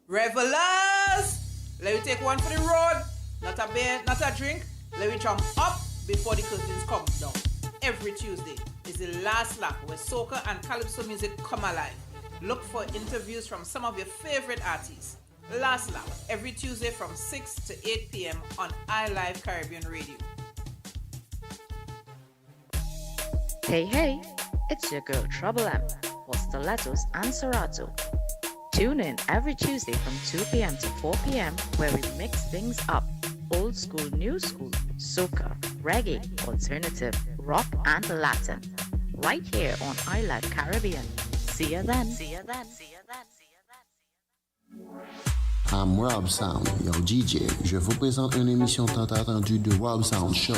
Revelers, let me take one for the road. Not a beer, not a drink. Let me jump up before the curtains come down. Every Tuesday is the last lap where soca and calypso music come alive. Look for interviews from some of your favorite artists. Last lap every Tuesday from 6 to 8 p.m. on iLive Caribbean Radio. Hey, it's your girl Trouble M for Stilettos and Serato. Tune in every Tuesday from 2 p.m. to 4 p.m. where we mix things up. Old school, new school, soca, reggae, alternative, rock, and Latin. Right here on iLive Caribbean. See ya then. I'm Rob Sound, yo DJ. Je vous présente une émission tant attendue de Rob Sound Show.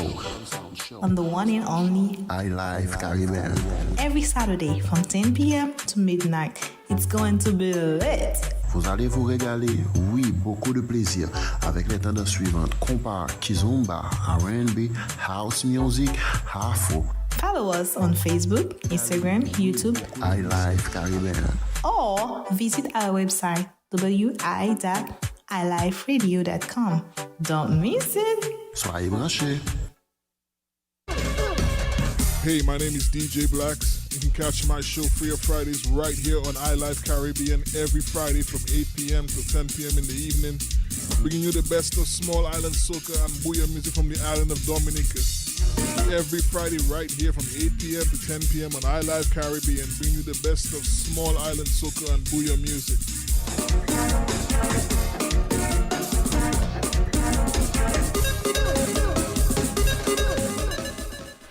On the one and only iLive Caribbean. Every Saturday from 10 p.m. to midnight. It's going to be lit. Vous allez vous régaler, oui, beaucoup de plaisir, avec les tendances suivantes: compas, kizomba, R&B, house music, afro. Follow us on Facebook, Instagram, YouTube, iLive Caribbean. Or visit our website, wi.iliveradio.com. Don't miss it. Soyez branchés. Hey, my name is DJ Blacks. You can catch my show Free of Fridays right here on iLive Caribbean every Friday from 8 p.m. to 10 p.m. in the evening, bringing you the best of small island soca and booyah music from the island of Dominica. Every Friday right here from 8 p.m. to 10 p.m. on iLive Caribbean, bringing you the best of small island soca and booyah music.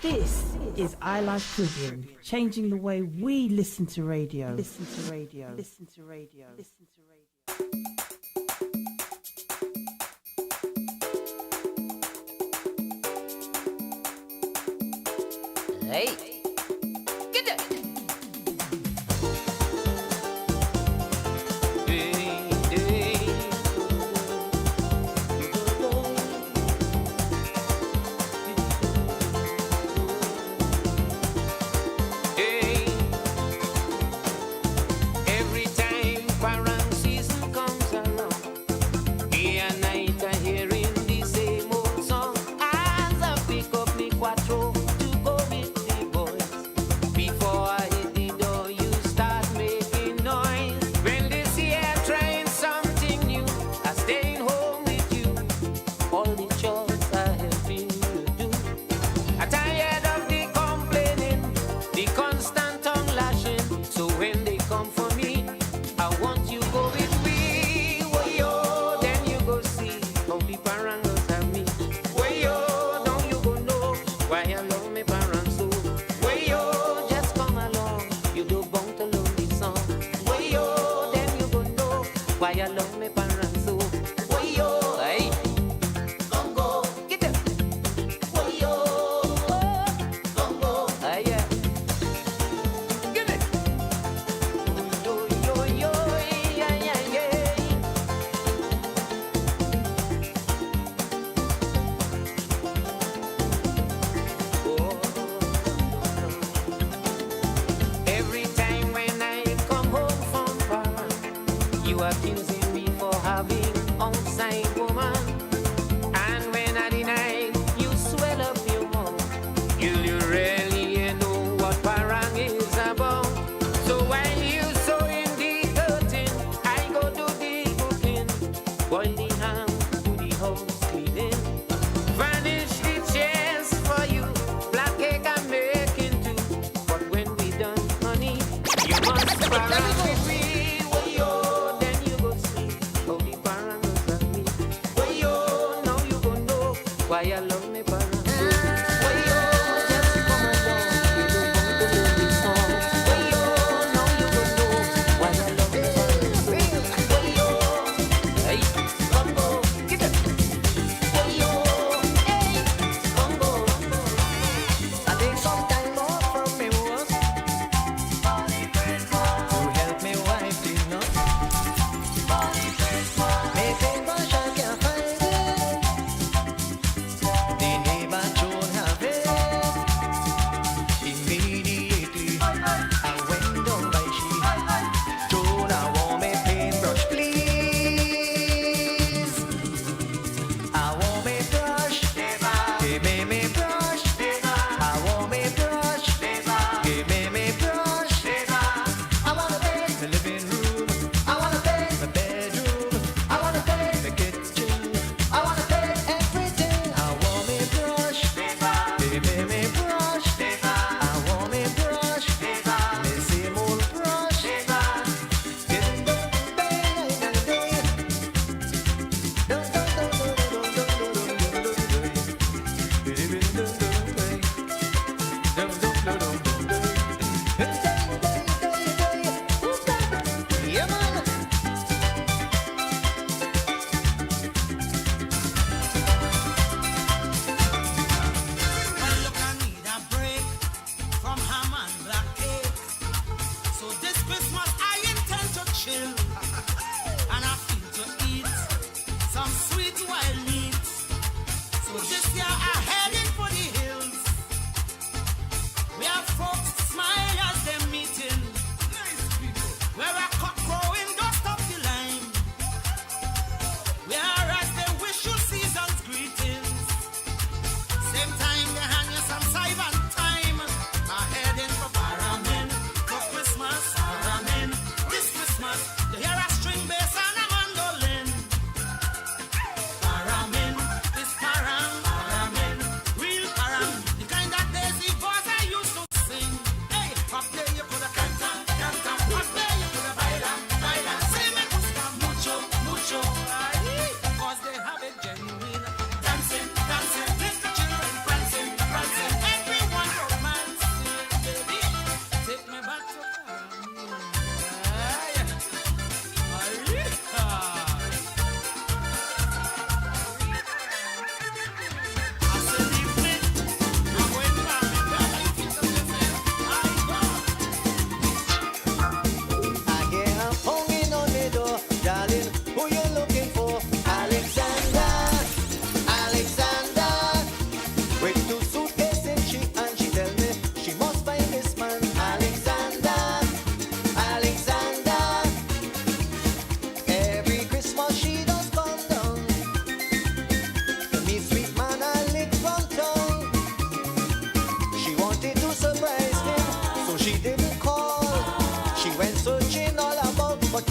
This is iLive Caribbean, changing the way we listen to radio. Listen to radio. Listen to radio. Listen to radio. Hey, get that. Hey,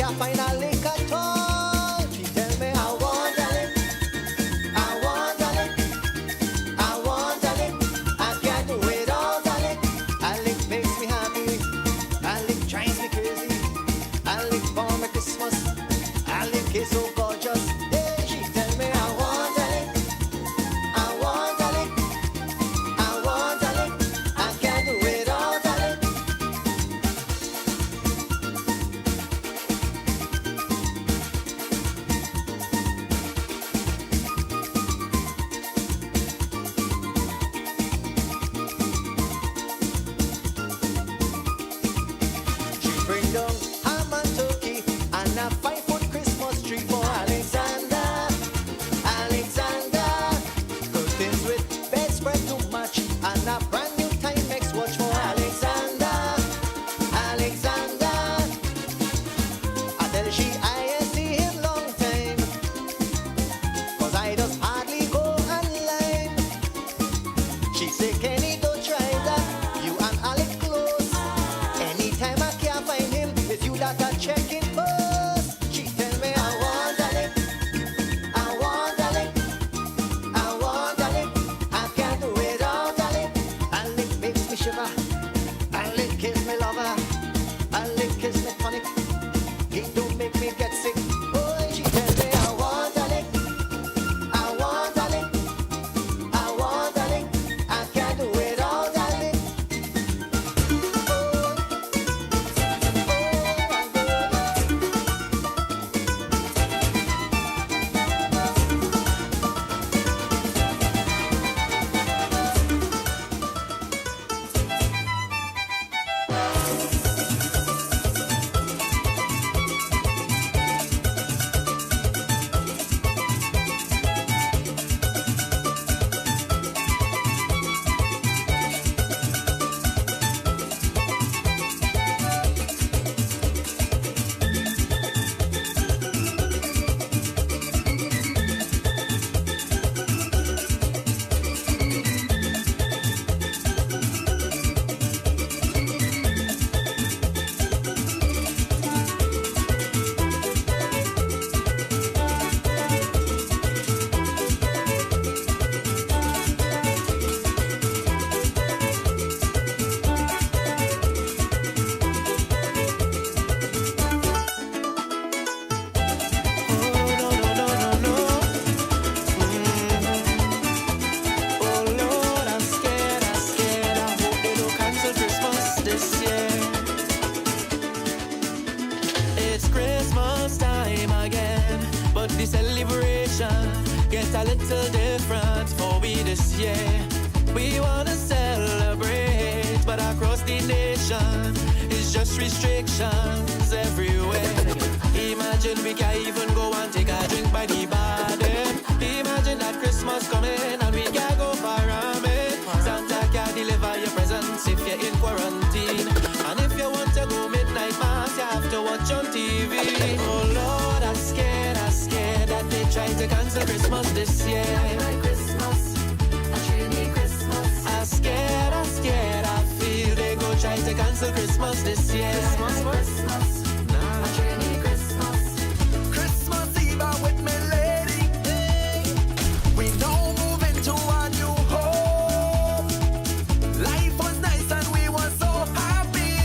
can't find a lick at all. She tell me I want a lick, I want a lick, I want a lick. I can't do without a lick. A lick makes me happy, a lick drives me crazy. A lick for my Christmas, a lick is so gorgeous. Hey, she tell me I want a lick, I want a lick, I want a lick. I can't do without a lick. She bring down ham and turkey and a 5-foot Christmas tree for Alexander. Alexander, curtains with bedspread to match and a brand new Timex watch for Alexander. Alexander, I tell she I ain't see him long time, 'cause I just hardly go online. She say, Kenny, don't try that. You and Alex close. Anytime I can't find him, it's you that are checking first. She tell me I want a lick, I want a lick, I want a lick. I can't do without a lick. A lick makes me shiver. A lick is me lover. A lick is me tonic. It don't make me get sick. Oh, she tell me I want a lick, I want a lick, I want a lick. I can't do without a lick. It's Christmas time again, but the celebration gets a little different for we this year. We wanna celebrate, but across the nation it's just restrictions everywhere. Imagine we can't even go and take a drink by the garden. Imagine that Christmas coming and we can't go for ramen. Santa can't deliver your presents if you're in quarantine. And if you want to go midnight mass, you have to watch on TV. Oh Lord, I'm scared that they try to cancel Christmas this year. I'm scared, I feel they go try to cancel Christmas this year. Christmas Eve I'm with me lady. We now move into a new home. Life was nice and we were so happy.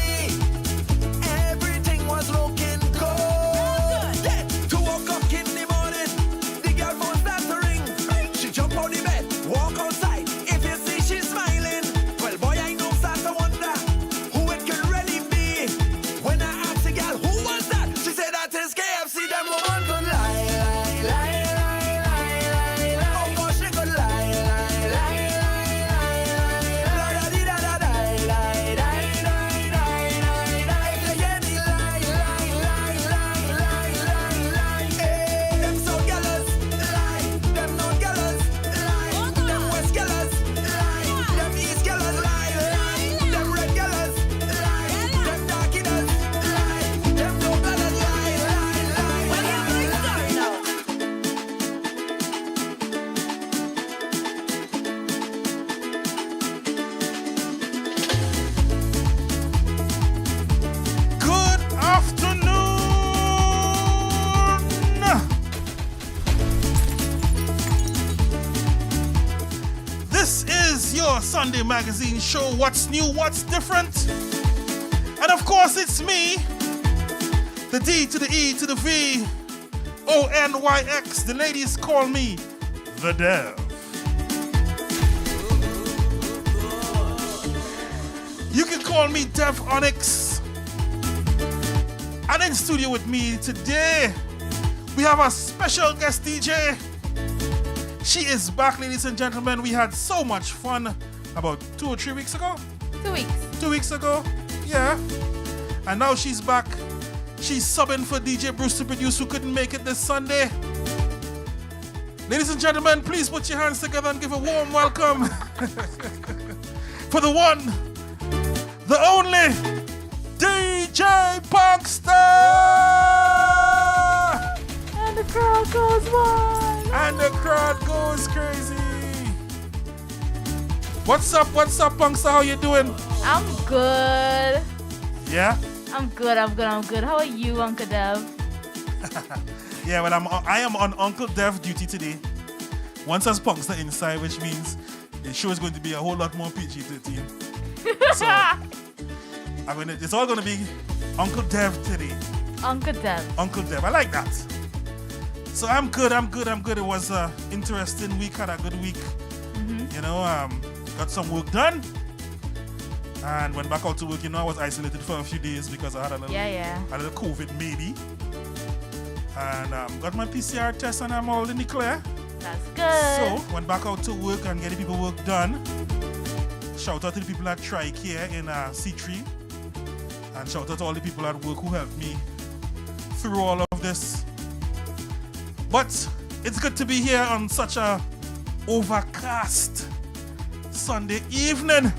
Everything was looking good. Yeah. 2 o'clock in the morning, the girl phone starts to ring. She jump on the bed, walk outside. If you see she's smiling, well boy I know start to wonder who it could really be. When I ask the girl Sunday magazine show, What's New, What's Different. And of course, it's me, the D to the E to the V, ONYX. The ladies call me the Dev. You can call me Dev Onyx. And in studio with me today, we have a special guest DJ. She is back, ladies and gentlemen. We had so much fun about 2 or 3 weeks ago. 2 weeks. 2 weeks ago, yeah. And now she's back. She's subbing for DJ Bruce to produce, who couldn't make it this Sunday. Ladies and gentlemen, please put your hands together and give a warm welcome for the one, the only DJ Punkster! And the crowd goes wild. And the crowd goes crazy. What's up, Punkster? How you doing? I'm good. Yeah? I'm good. How are you, Uncle Dev? Yeah, well, I am on Uncle Dev duty today. Once as Punkster inside, which means the show is going to be a whole lot more PG-13. So, it's all going to be Uncle Dev today. Uncle Dev. Uncle Dev. I like that. So I'm good. It was an interesting week. Had a good week. Mm-hmm. You know, got some work done. And went back out to work. You know, I was isolated for a few days because I had a little COVID maybe. And got my PCR test and I'm all in the clear. That's good. So went back out to work and get the people work done. Shout out to the people at TriCare in C3. And shout out to all the people at work who helped me through all of this. But it's good to be here on such a overcast Sunday evening.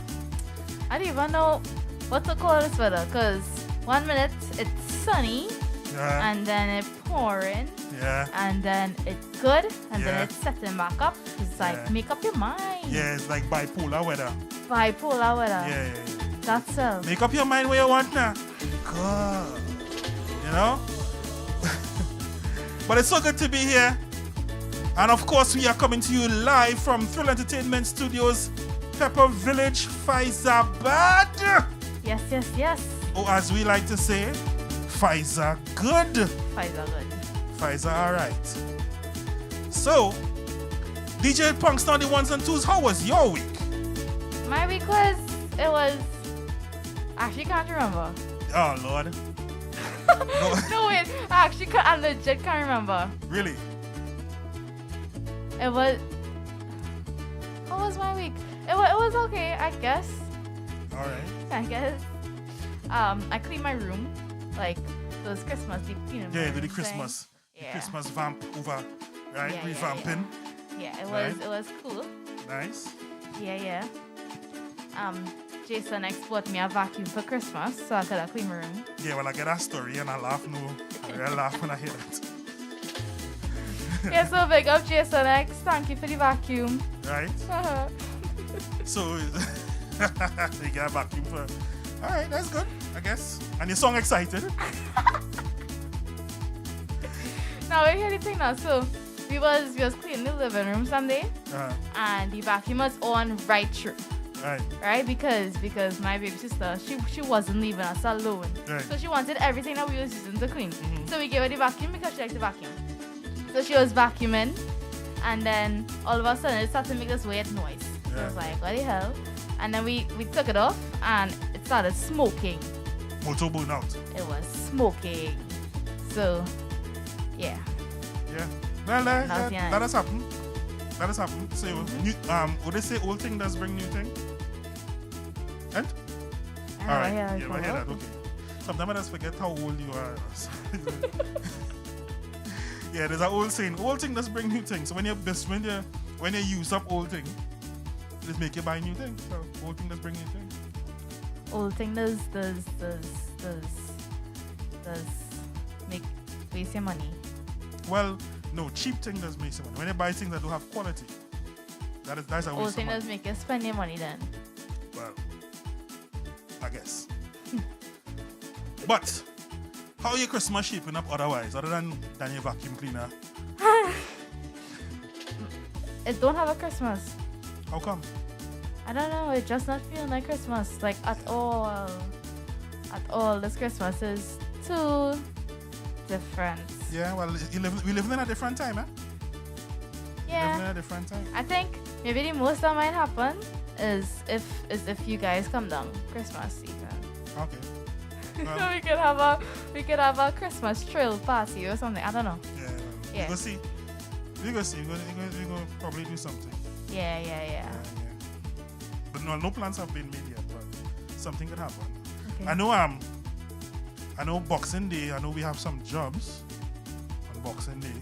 I don't even know what to call this weather, because 1 minute it's sunny, and then it's pouring, and then it's good, and then it's setting back up. It's like, make up your mind. Yeah, it's like bipolar weather. Bipolar weather. Yeah. That's so. Make up your mind where you want now. Good. You know? But it's so good to be here. And of course, we are coming to you live from Thrill Entertainment Studios, Pepper Village, Faizabad. Yes. Or as we like to say, Faiza good. Faiza alright. So, DJ Punks on the ones and twos, how was your week? My week was, I actually can't remember. Oh, Lord. No, wait, I legit can't remember. Really? How was my week? It was okay, I guess. Alright. I guess. I cleaned my room, like those Christmas deep cleaning. Yeah, the Christmas. Yeah. The Christmas vamp over, right? Yeah, Revamping. Yeah, it was cool. Nice. Yeah. Jason X bought me a vacuum for Christmas, so I could clean my room. Yeah, well, I get that story and I laugh. No, I laugh when I hear that. Yeah, so big up Jason X. Thank you for the vacuum. Right. So you get a vacuum for. All right, that's good, I guess. And you sound excited. Now we hear the thing now. So we was cleaning the living room Sunday, and the vacuum was on right through. Right, because my baby sister, she wasn't leaving us alone. Right. So she wanted everything that we was using to clean. Mm-hmm. So we gave her the vacuum because she liked the vacuum. So she was vacuuming, and then all of a sudden it started to make this weird noise. So I was like, what the hell? And then we took it off, and it started smoking. Motor burn out. It was smoking. So, yeah. Yeah. Well, that has happened. So, would they say old thing does bring new thing? And? All right. Yeah, I hear that. Okay. Sometimes I just forget how old you are. Yeah, there's an old saying. Old thing does bring new things. So when you use up old thing, it just make you buy new thing. So old thing does bring new thing. Old thing does make waste your money. Well, no, cheap thing does make some money. When you buy things that don't have quality, that's a waste of money. Old thing does make you spend your money then. Well, I guess. But how are your Christmas shaping up otherwise, other than your vacuum cleaner? It don't have a Christmas. How come? I don't know. It just not feeling like Christmas, like at all. At all. This Christmas is too different. Yeah, well, we live in a different time, eh? Yeah. We live in a different time. I think maybe the most that might happen is if you guys come down Christmas season. Okay. Well, So we could have a Christmas trail party or something. I don't know. yeah. We'll see. We go see. We go probably do something. Yeah. But no plans have been made yet. But something could happen. Okay. I know Boxing Day. I know we have some jobs on Boxing Day.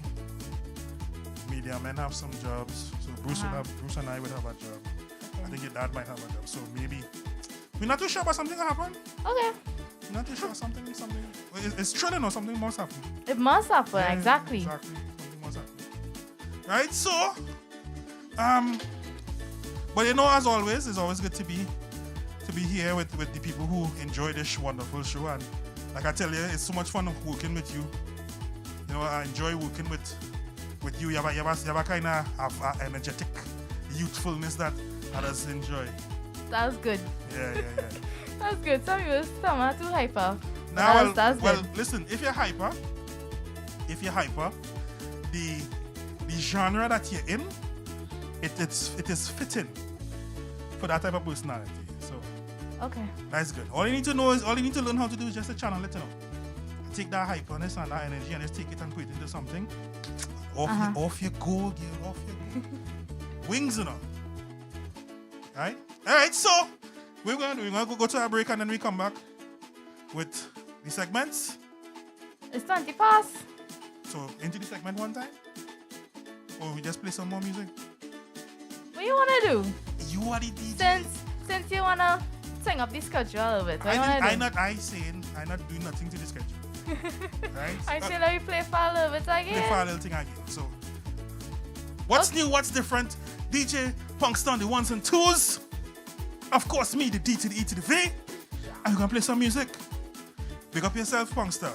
Media men have some jobs. So Bruce and I would have a job. Okay. I think your dad might have a job. So maybe we're not too sure, but something will happen. Okay. We're not too sure. Something. It's thrilling or something must happen. It must happen. Yeah, exactly. Something must happen. Right. So, but as always, it's always good to be here with the people who enjoy this wonderful show. And like I tell you, it's so much fun working with you. I enjoy working with you. You have a kind of energetic youthfulness that others enjoy. That's good. Yeah. That's good. Some people are too hyper. Now, that's well, good. listen. If you're hyper, the genre that you're in, it is fitting for that type of personality. So Okay. that's good. All you need to learn how to do is just to channel it, Take that hyperness and that energy and just take it and put it into something. Off you go, girl. Off you go. Wings, Right? Alright, so we're gonna go to a break and then we come back with the segments. It's 20 past. So into the segment one time? Or we just play some more music? What you wanna do? You are the DJ. Since you wanna sing up the schedule a little bit. What you wanna do? I'm not doing nothing to the schedule. Right? I say let me play for a little bit again. Play for a little thing again. So what's new, what's different? DJ Punkster on the ones and twos. Of course, me, the D to the E to the V. And we're gonna play some music. Big up yourself, Punkster.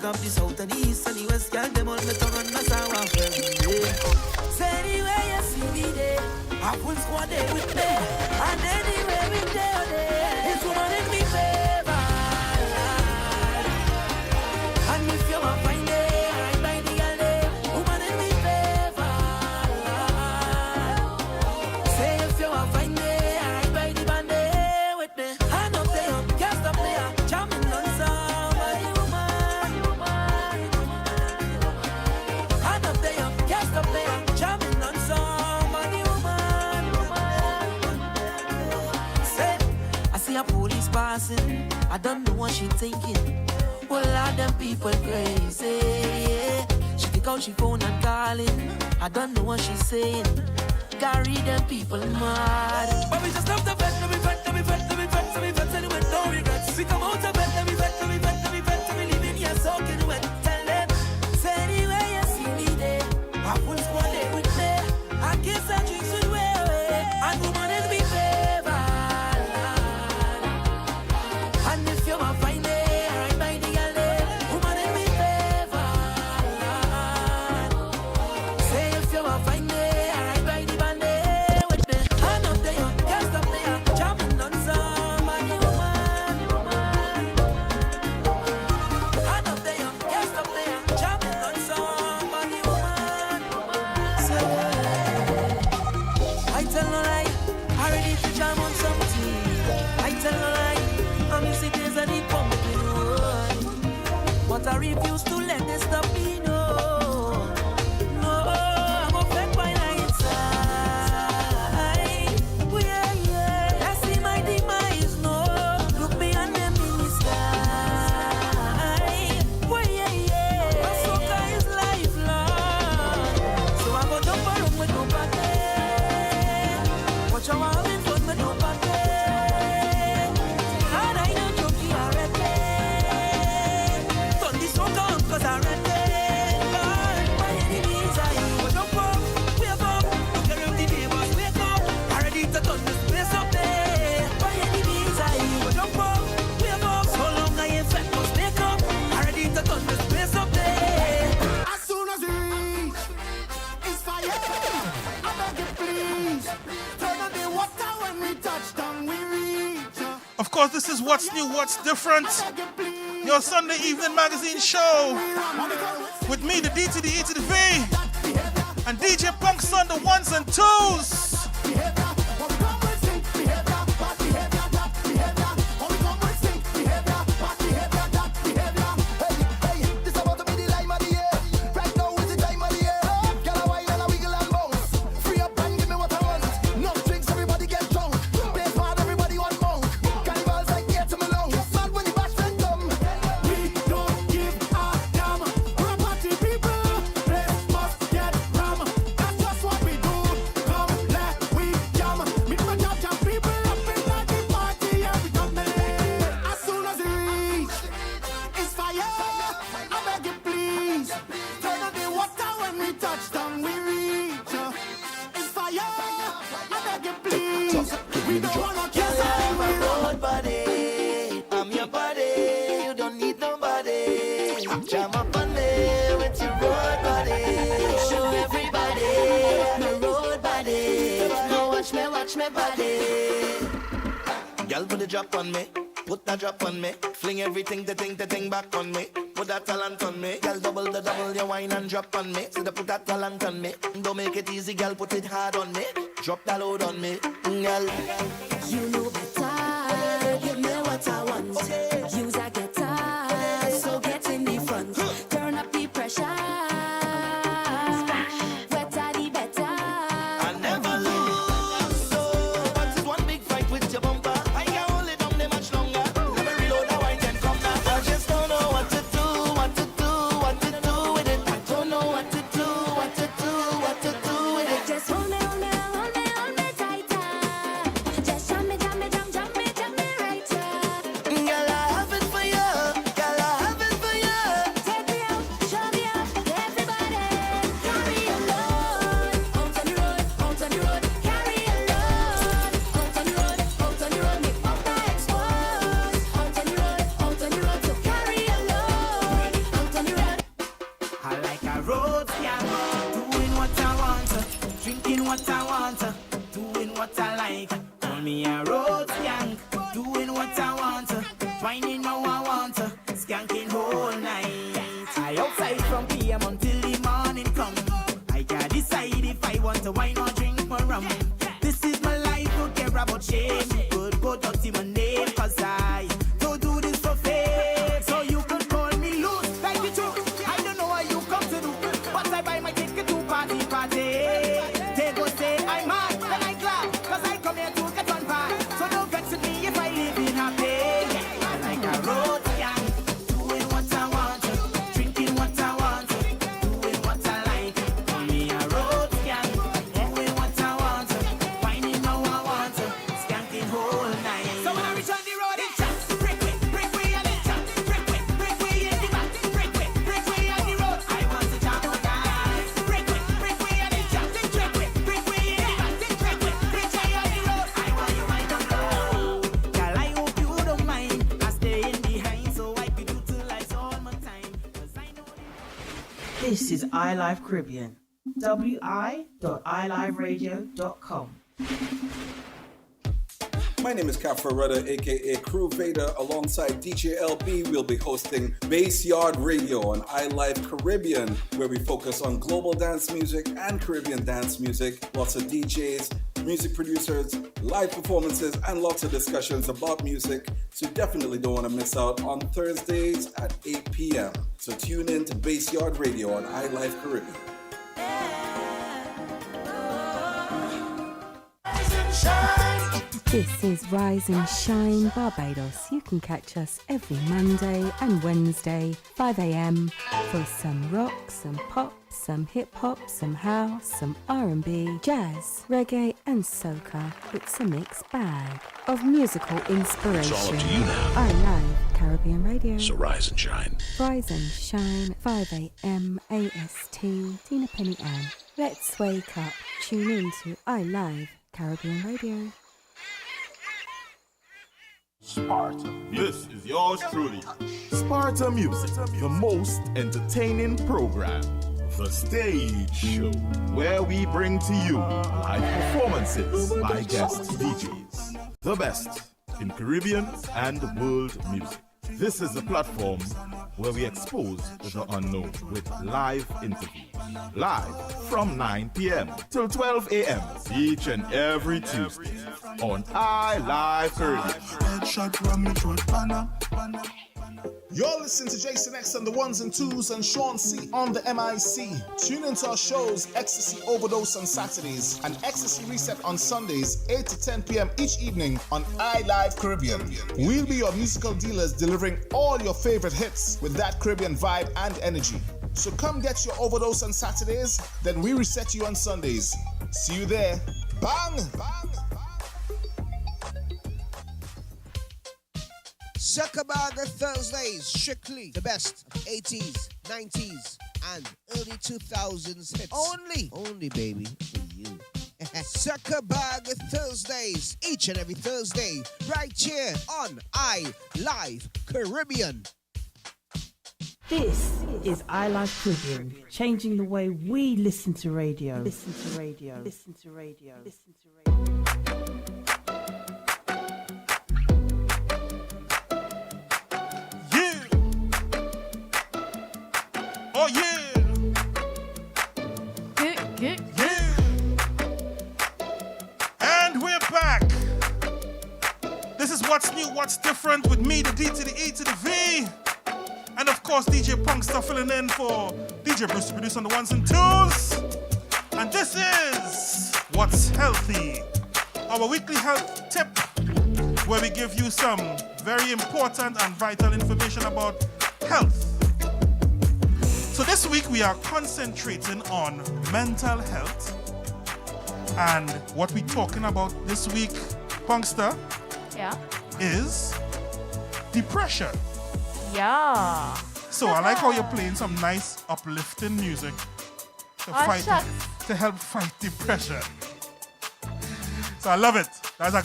of the south and the east and the west, girl, them all me tongue and my sound one friend. So anyway you see me there, I full squad there with me. And anyway we there, it's woman in me favor. And if you want find it, right by the alley, woman in me favor. Say if you want find it, right by the band with me. Hand up there, can't stop there, jamming on somebody, woman. Hand up there, can't stop there, jamming on somebody, woman. Say, I see a police passing, I don't know what she thinking. Well, all them people crazy. She pick out she phone and calling. I don't know what she's saying. Carry them people mad. But we just love the vet, let me vet, let me vet, let me vet, let me vet, anyway, no regrets. We come out of bed, let me vet, let me vet, let me vet, let me live in here soaking wet. Tell them, say anyway you see me there, I full squad there with me. I kiss and drinks with way, and woman is me favor. And if you want find it, I refuse to let this stop me, no. No, I'm offended by my inside. Oh, yeah, yeah. I see my demise, no. Look beyond them in the sky. Oh, yeah, yeah. My soca is lifelong. So I go jump around with no pattern. Watch how I'm in front with no pattern. And I don't joke you already. Cause I read it, my enemies are you. Jump up, wake up, look around the neighbors, wake up. I ready to turn this place up there. My enemies are you. Jump up, wake up. So long I ain't fed, must make up. I ready to turn this place up there. As soon as we reach, it's fire. I beg you please, turn on the water when we touch down, we reach. Of course, this is What's New, What's Different. Your Sunday evening magazine show with me, the D to the E to the V, and DJ Punk's on the ones and twos. Girl, put the drop on me, put that drop on me. Fling everything, the thing back on me. Put that talent on me. Girl, double the double, your wine and drop on me. So put that talent on me. Don't make it easy, girl, put it hard on me. Drop that load on me, girl. You know better, give me what I want. Okay. Use a guitar, so get in the front. Turn up the pressure. Wetter the better. I never lose. So, what's this one big fight with your bumper? I can't hold it down there much longer. Let me reload the wine and come back. I just don't know what to do, what to do, what to do with it. I don't know what to do, what to do, what to do with it. Just hold me tighter. Just jam me what I want, doing what I like. Call me a road skank, doing what I want, whining how I want, skanking whole night. I outside from PM until the morning come. I can decide if I want to wine or drink more rum. This is my life, don't care about shame. Good, go dirty my name, cause I don't do this for fame. So you could call me loose, like the truth. I don't know what you come to do, but I buy my ticket to party. They go say I'm mad, then I glad, cause I come here to get on by. So don't vex with me if I live in happy. I like a road gang, doing what I want, drinking what I want, doing what I like. Call me a road gang, doing what I want, finding how I want, skanking whole night. So when I reach on the road, it just break way and it just break way in the back, break way on the road. I want to jam on guys, break way and it just break way in the back, break way on the road. I want you right on low. Girl, I hope you don't mind. I stay in behind so I could utilize all my time. 'Cause I know This is iLive Caribbean. wi.iliveradio.com. My name is Cafaretta, aka Crew Vader. Alongside DJ LB, we'll be hosting Backyard Radio on iLive Caribbean, where we focus on global dance music and Caribbean dance music. Lots of DJs, music producers, live performances, and lots of discussions about music. So you definitely don't want to miss out on Thursdays at 8 p.m. So tune in to Backyard Radio on iLive Caribbean. This is Rise and Shine Barbados. You can catch us every Monday and Wednesday, 5 a.m. for some rock, some pop, some hip-hop, some house, some R&B, jazz, reggae and soca. It's a mixed bag of musical inspiration. It's all up to you now. iLive Caribbean Radio. So rise and shine. Rise and Shine, 5 a.m. AST, Tina Penny Ann. Let's wake up. Tune in to iLive Caribbean Radio. Sparta. This is yours truly. Sparta Music, the most entertaining program. The Stage Show, where we bring to you live performances by guest DJs. The best in Caribbean and world music. This is the platform where we expose the unknown with live interviews. Live from 9 p.m. till 12 a.m. each and every Tuesday on iLive Caribbean. You're listening to Jason X on the ones and twos and Sean C on the MIC. Tune into our shows Ecstasy Overdose on Saturdays and Ecstasy Reset on Sundays, 8 to 10 p.m. each evening on iLive Caribbean. We'll be your musical dealers delivering all your favorite hits with that Caribbean vibe and energy. So come get your overdose on Saturdays, then we reset you on Sundays. See you there. Bang! Zuckerberg Thursdays, strictly the best of 80s, 90s, and early 2000s hits. Only baby, for you. Zuckerberg Thursdays, each and every Thursday, right here on iLive Caribbean. This is iLive Caribbean, changing the way we listen to radio. Listen to radio. Listen to radio. Listen to radio. Oh yeah! Yeah! And we're back! This is What's New, What's Different with me, the D to the E to the V. And of course, DJ Punkster filling in for DJ Bruce to produce on the ones and twos. And this is What's Healthy, our weekly health tip, where we give you some very important and vital information about health. So this week we are concentrating on mental health, and what we're talking about this week, Punkster, is depression. Yeah. So I like how you're playing some nice uplifting music to help fight depression. So I love it. That's a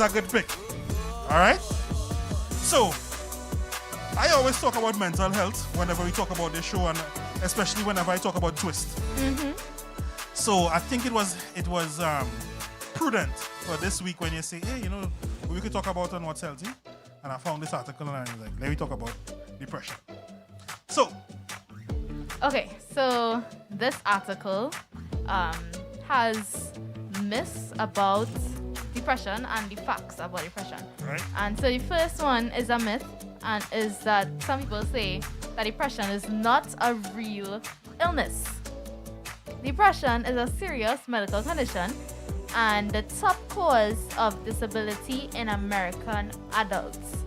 good pick. All right. So I always talk about mental health whenever we talk about this show, and especially whenever I talk about Twist. Mm-hmm. So I think it was prudent for this week when you say, hey, you know, we could talk about on what's healthy. And I found this article and I was like, let me talk about depression. So. Okay, so this article has myths about depression and the facts about depression. Right. And so the first one is a myth, and is that some people say that depression is not a real illness. Depression is a serious medical condition and the top cause of disability in American adults.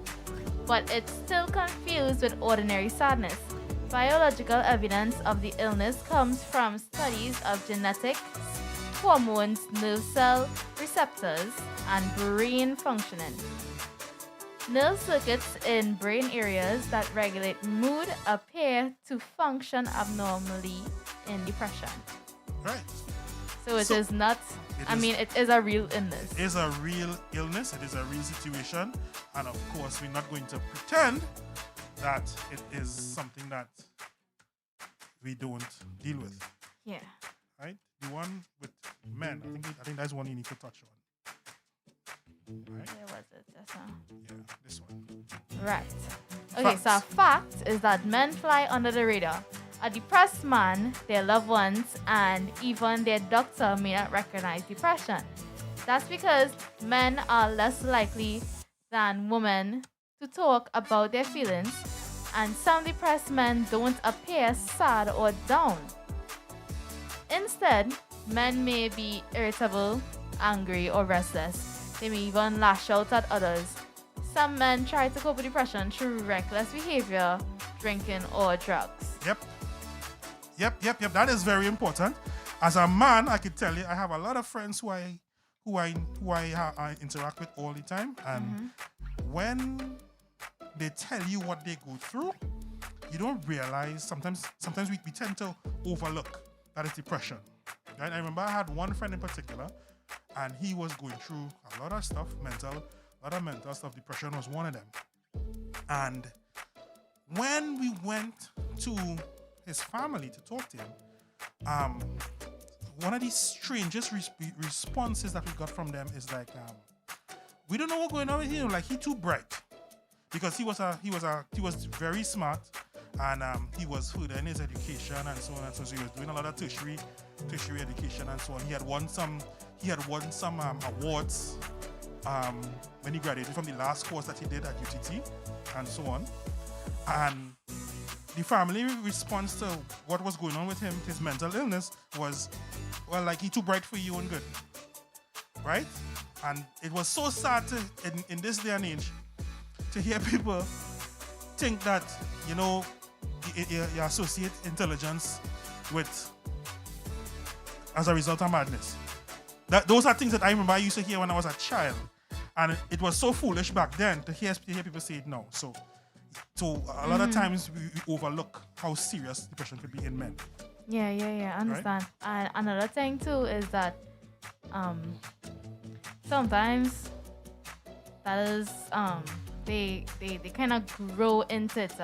But it's still confused with ordinary sadness. Biological evidence of the illness comes from studies of genetics, hormones, nerve cell receptors, and brain functioning. Nerve circuits in brain areas that regulate mood appear to function abnormally in depression. Right. So it is not, it is a real illness. It is a real illness. It is a real situation. And of course, we're not going to pretend that it is something that we don't deal with. Yeah. Right? The one with men, I think that's one you need to touch on. Right? Where was it? Just now? Yeah, this one. Right. Okay, so a fact is that men fly under the radar. A depressed man, their loved ones, and even their doctor may not recognize depression. That's because men are less likely than women to talk about their feelings, and some depressed men don't appear sad or down. Instead, men may be irritable, angry, or restless. They may even lash out at others. Some men try to cope with depression through reckless behavior, drinking, or drugs. Yep. That is very important. As a man, I could tell you, I have a lot of friends who I interact with all the time, and when they tell you what they go through, you don't realize. Sometimes we tend to overlook that it's depression. Right? I remember I had one friend in particular, and he was going through a lot of stuff, a lot of mental stuff. Depression was one of them. And when we went to his family to talk to him, one of the strangest responses that we got from them is like, we don't know what's going on with him. Like, he too bright, because he was very smart, and he was further in his education and so on and so on. So he was doing a lot of tertiary education and so on. He had won some awards when he graduated from the last course that he did at UTT and so on. And the family response to what was going on with him, his mental illness, was, well, like, he too bright for your own good, right? And it was so sad in this day and age to hear people think that, you know, you associate intelligence with, as a result of madness. Those are things that I remember I used to hear when I was a child, and it was so foolish back then to hear people say it now. So a lot of times we overlook how serious depression could be in men. Yeah, I understand. Right? And another thing too is that sometimes that is they kind of grow into it.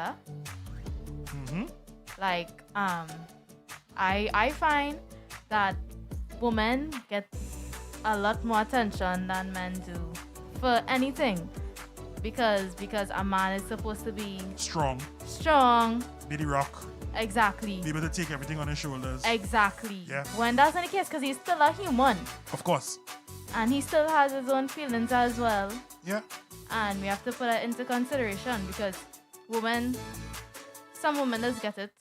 Like I find that women get a lot more attention than men do for anything. Because a man is supposed to be strong, be the rock, exactly, be able to take everything on his shoulders, exactly. Yeah. When that's not the case, because he's still a human, of course, and he still has his own feelings as well. Yeah. And we have to put that into consideration, because some women just get it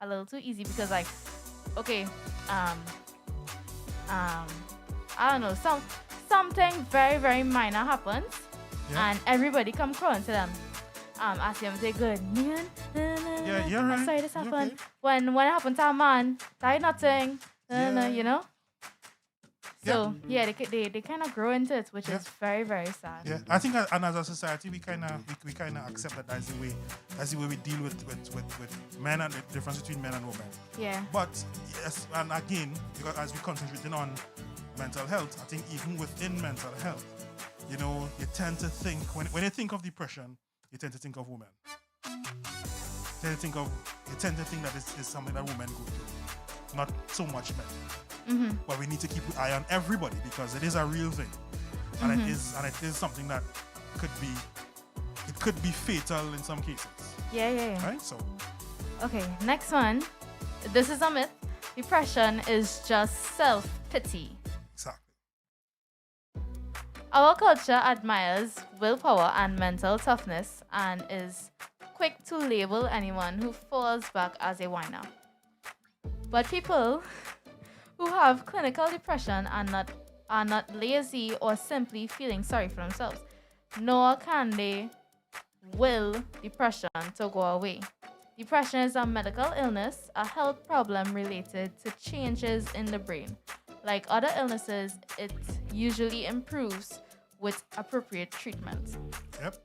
a little too easy, because like, okay, I don't know, something very, very minor happens. Yeah. And everybody come crawling to them. Ask them if they're good. Yeah, you're right. I'm sorry this happened. Okay. When it happened to a man, that is nothing. You know? So, they kind of grow into it, which is very, very sad. Yeah, I think and as a society, we kind of accept that that's the way we deal with men, and the difference between men and women. Yeah. But, yes, and again, because as we concentrating on mental health, I think even within mental health, you know, you tend to think, when you think of depression, you tend to think of women. You tend to think that it's something that women go through. not so much men. Mm-hmm. But we need to keep an eye on everybody because it is a real thing, and it is something that could be fatal in some cases. Yeah. Right. So. Okay, next one. This is a myth. Depression is just self-pity. Exactly. Our culture admires willpower and mental toughness and is quick to label anyone who falls back as a whiner. But people who have clinical depression are not lazy or simply feeling sorry for themselves, nor can they will depression to go away. Depression is a medical illness, a health problem related to changes in the brain. Like other illnesses, it usually improves with appropriate treatment. Yep.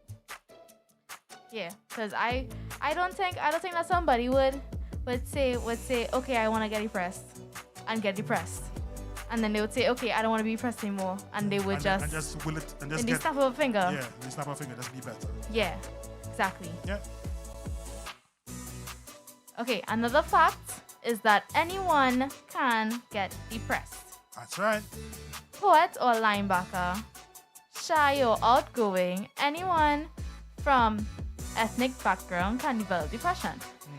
Yeah, because I don't think that somebody would say, okay, I want to get depressed and get depressed. And then they would say, okay, I don't want to be depressed anymore. And they would and just will it and just in get, the snap of a finger. Yeah, in the snap of a finger, just be better. Yeah, exactly. Yeah. Okay, another fact is that anyone can get depressed. That's right. Poet or linebacker, shy or outgoing, anyone from ethnic background can develop depression.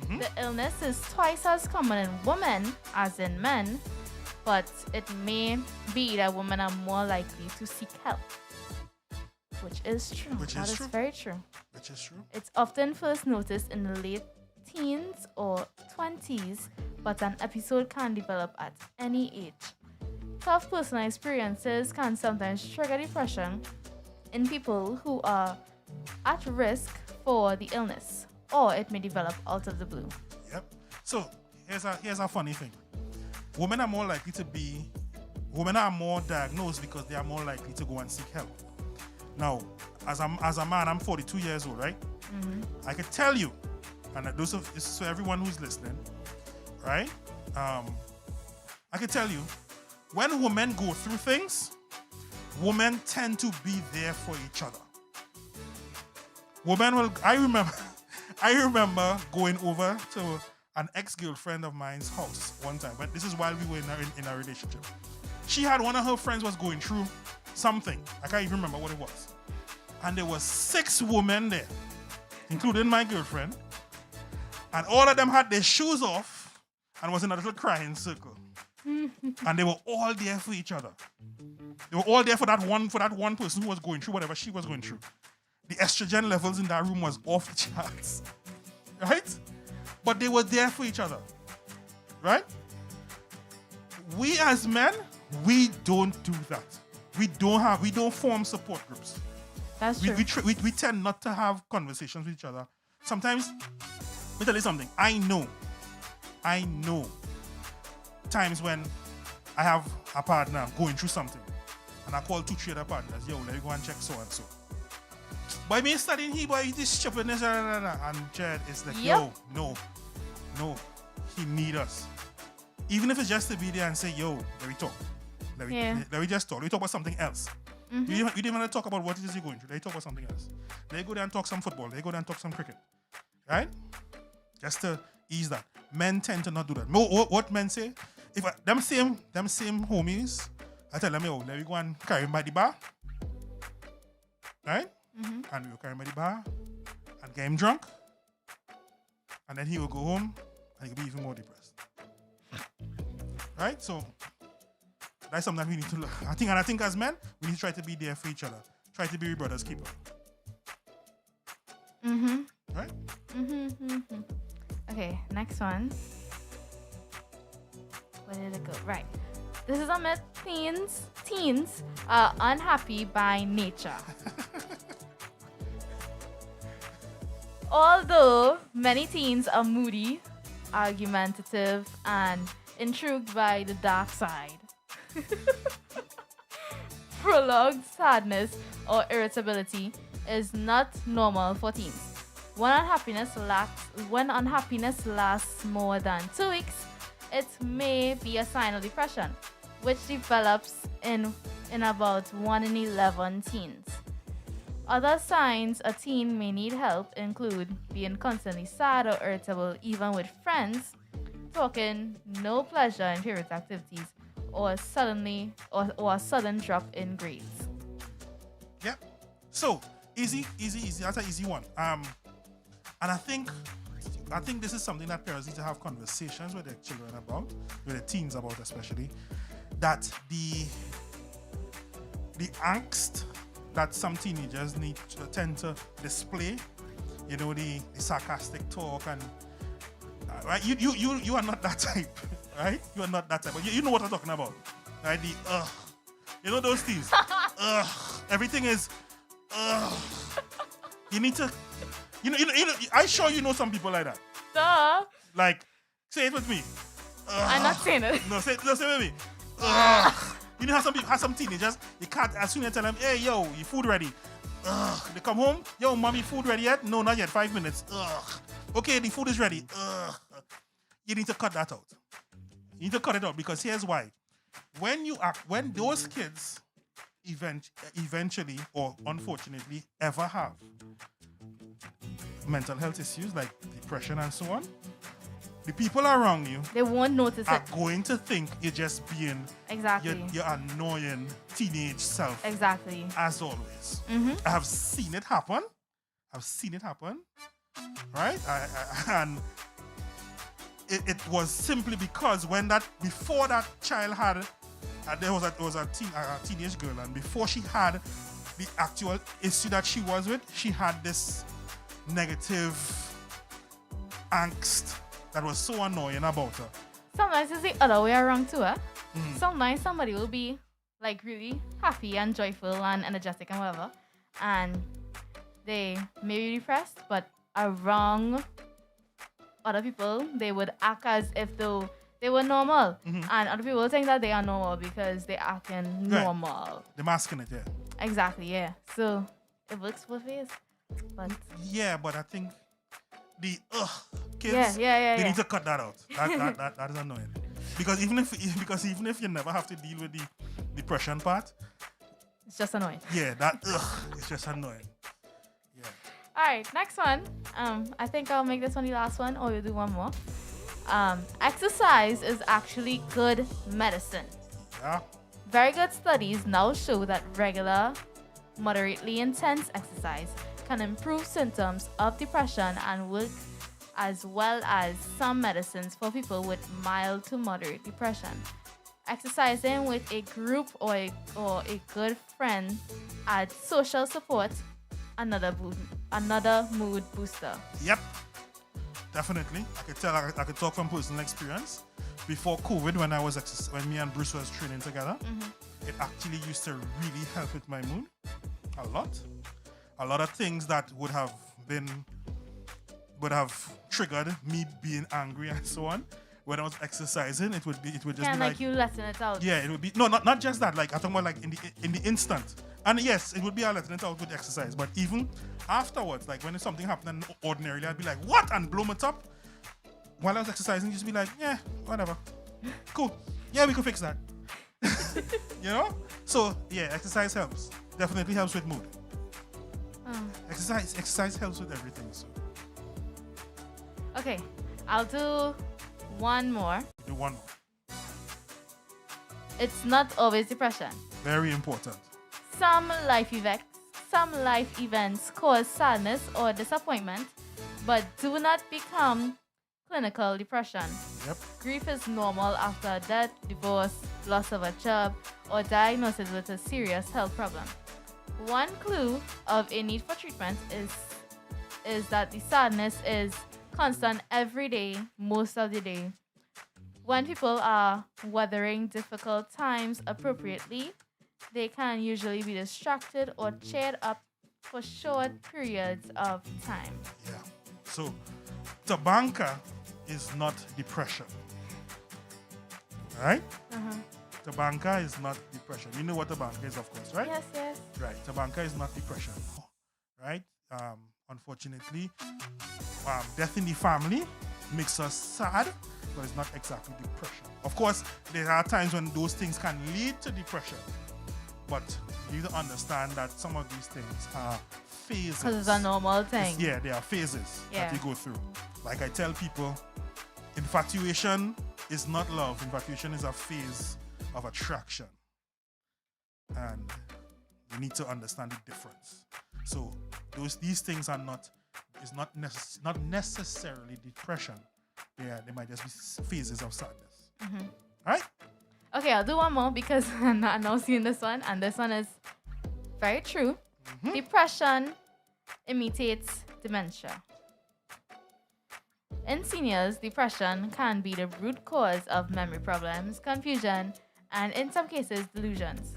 Mm-hmm. The illness is twice as common in women as in men, but it may be that women are more likely to seek help. Which is true. That is very true. Which is true. It's often first noticed in the late teens or 20s, but an episode can develop at any age. Tough personal experiences can sometimes trigger depression in people who are at risk for the illness, or it may develop out of the blue. Yep. So here's a funny thing. Women are more diagnosed because they are more likely to go and seek help. Now, as a man, I'm 42 years old, right? Mm-hmm. I can tell you, and this is for everyone who's listening, right? I can tell you, when women go through things, women tend to be there for each other. I remember going over to an ex-girlfriend of mine's house one time, but this is while we were in a relationship. She had one of her friends was going through something. I can't even remember what it was. And there was 6 women there, including my girlfriend. And all of them had their shoes off and was in a little crying circle. And they were all there for each other. They were all there for that one person who was going through whatever she was going through. The estrogen levels in that room was off the charts. Right? But they were there for each other. Right? We as men, we don't do that. We don't form support groups. That's true. We tend not to have conversations with each other. Sometimes, let me tell you something. I know times when I have a partner going through something and I call 2-3 other partners, yo, let me go and check so and so. But I mean studying here, boy, this stupidness, and Chad is like, yo, no, he need us. Even if it's just to be there and say, yo, let me talk. Let me just talk. Let me talk about something else. Mm-hmm. You didn't want to talk about what it is you're going through. Let me talk about something else. Let me go there and talk some football. Let me go there and talk some cricket. Right? Just to ease that. Men tend to not do that. What men say, if them same homies, I tell them, yo, let me go and carry him by the bar. Right? Mm-hmm. And we will carry him by the bar and get him drunk. And then he will go home and he will be even more depressed. Right? So that's something that we need to look. I think as men, we need to try to be there for each other. Try to be your brother's keeper. Mm-hmm. Right? Mm-hmm. Okay, next one. Where did it go? Right. This is a myth. Teens are unhappy by nature. Although many teens are moody, argumentative, and intrigued by the dark side. Prolonged sadness or irritability is not normal for teens. When unhappiness lasts more than 2 weeks, it may be a sign of depression, which develops in about 1 in 11 teens. Other signs a teen may need help include being constantly sad or irritable even with friends, talking no pleasure in favorite activities or a sudden drop in grades. Yep. So easy. That's an easy one. And I think this is something that parents need to have conversations with their children about, with their teens about especially, that the angst that some teenagers tend to display, the sarcastic talk and right, you are not that type, right? You are not that type, but you know what I'm talking about, right? Those things, everything is, you need to, I'm sure you know some people like that. Duh. Like, say it with me. I'm not saying it. No, say it with me. You know how some teenagers, you can't, as soon as you tell them, hey, yo, your food ready. They come home, yo, mommy, food ready yet? No, not yet, 5 minutes. Okay, the food is ready. You need to cut that out. You need to cut it out because here's why. When those kids eventually or unfortunately ever have mental health issues like depression and so on, the people around you, they won't notice are it. going to think you're just being exactly your annoying teenage self. Exactly. As always. Mm-hmm. I have seen it happen. Right? And it was simply because before that child had, there was a teenage girl, and before she had the actual issue that she was with, she had this negative angst that was so annoying about her. Sometimes it's the other way around too, Sometimes somebody will be like really happy and joyful and energetic and whatever, and they may be depressed, but around other people, they would act as if though they were normal. And other people think that they are normal because they're acting normal. Right. They're masking it, yeah. Exactly, yeah. So it works both ways. But yeah, but I think the kids, they need to cut that out. That is annoying. Because even if you never have to deal with the depression part, it's just annoying. Yeah, it's just annoying. Yeah. All right, next one. I think I'll make this one the last one, or we'll do one more. Exercise is actually good medicine. Yeah. Very good studies now show that regular, moderately intense exercise can improve symptoms of depression and work as well as some medicines for people with mild to moderate depression. Exercising with a group or a good friend adds social support, another mood booster. Yep, definitely. I could talk from personal experience. Before COVID, when me and Bruce was training together, it actually used to really help with my mood a lot. A lot of things that would have triggered me being angry and so on. When I was exercising, it would just be like you letting it out. Yeah, it would be not just that. Like I'm talking about like in the instant. And yes, it would be a letting it out with exercise. But even afterwards, like when something happened ordinarily, I'd be like, what? And blow it up. While I was exercising, just be like, yeah, whatever. Cool. Yeah, we could fix that. So yeah, exercise helps. Definitely helps with mood. Exercise helps with everything. So. Okay, I'll do one more. Do one more. It's not always depression. Very important. Some life events cause sadness or disappointment, but do not become clinical depression. Yep. Grief is normal after death, divorce, loss of a job, or diagnosis with a serious health problem. One clue of a need for treatment is that the sadness is constant every day, most of the day. When people are weathering difficult times appropriately, they can usually be distracted or cheered up for short periods of time. Yeah. So, tabanka is not depression. Right? Tabanka is not depression. You know what tabanka is, of course, right? Yes. Right. Tabanka is not depression. Right? Unfortunately, death in the family makes us sad, but it's not exactly depression. Of course, there are times when those things can lead to depression, but you need to understand that some of these things are phases. Because it's a normal thing. They are phases that you go through. Like I tell people, infatuation is not love. Infatuation is a phase of attraction. And you need to understand the difference. So these things are not necessarily depression. They might just be phases of sadness. Mm-hmm. Right? Okay, I'll do one more because I'm not now seeing this one, and this one is very true. Mm-hmm. Depression imitates dementia. In seniors, depression can be the root cause of memory problems, confusion, and in some cases, delusions.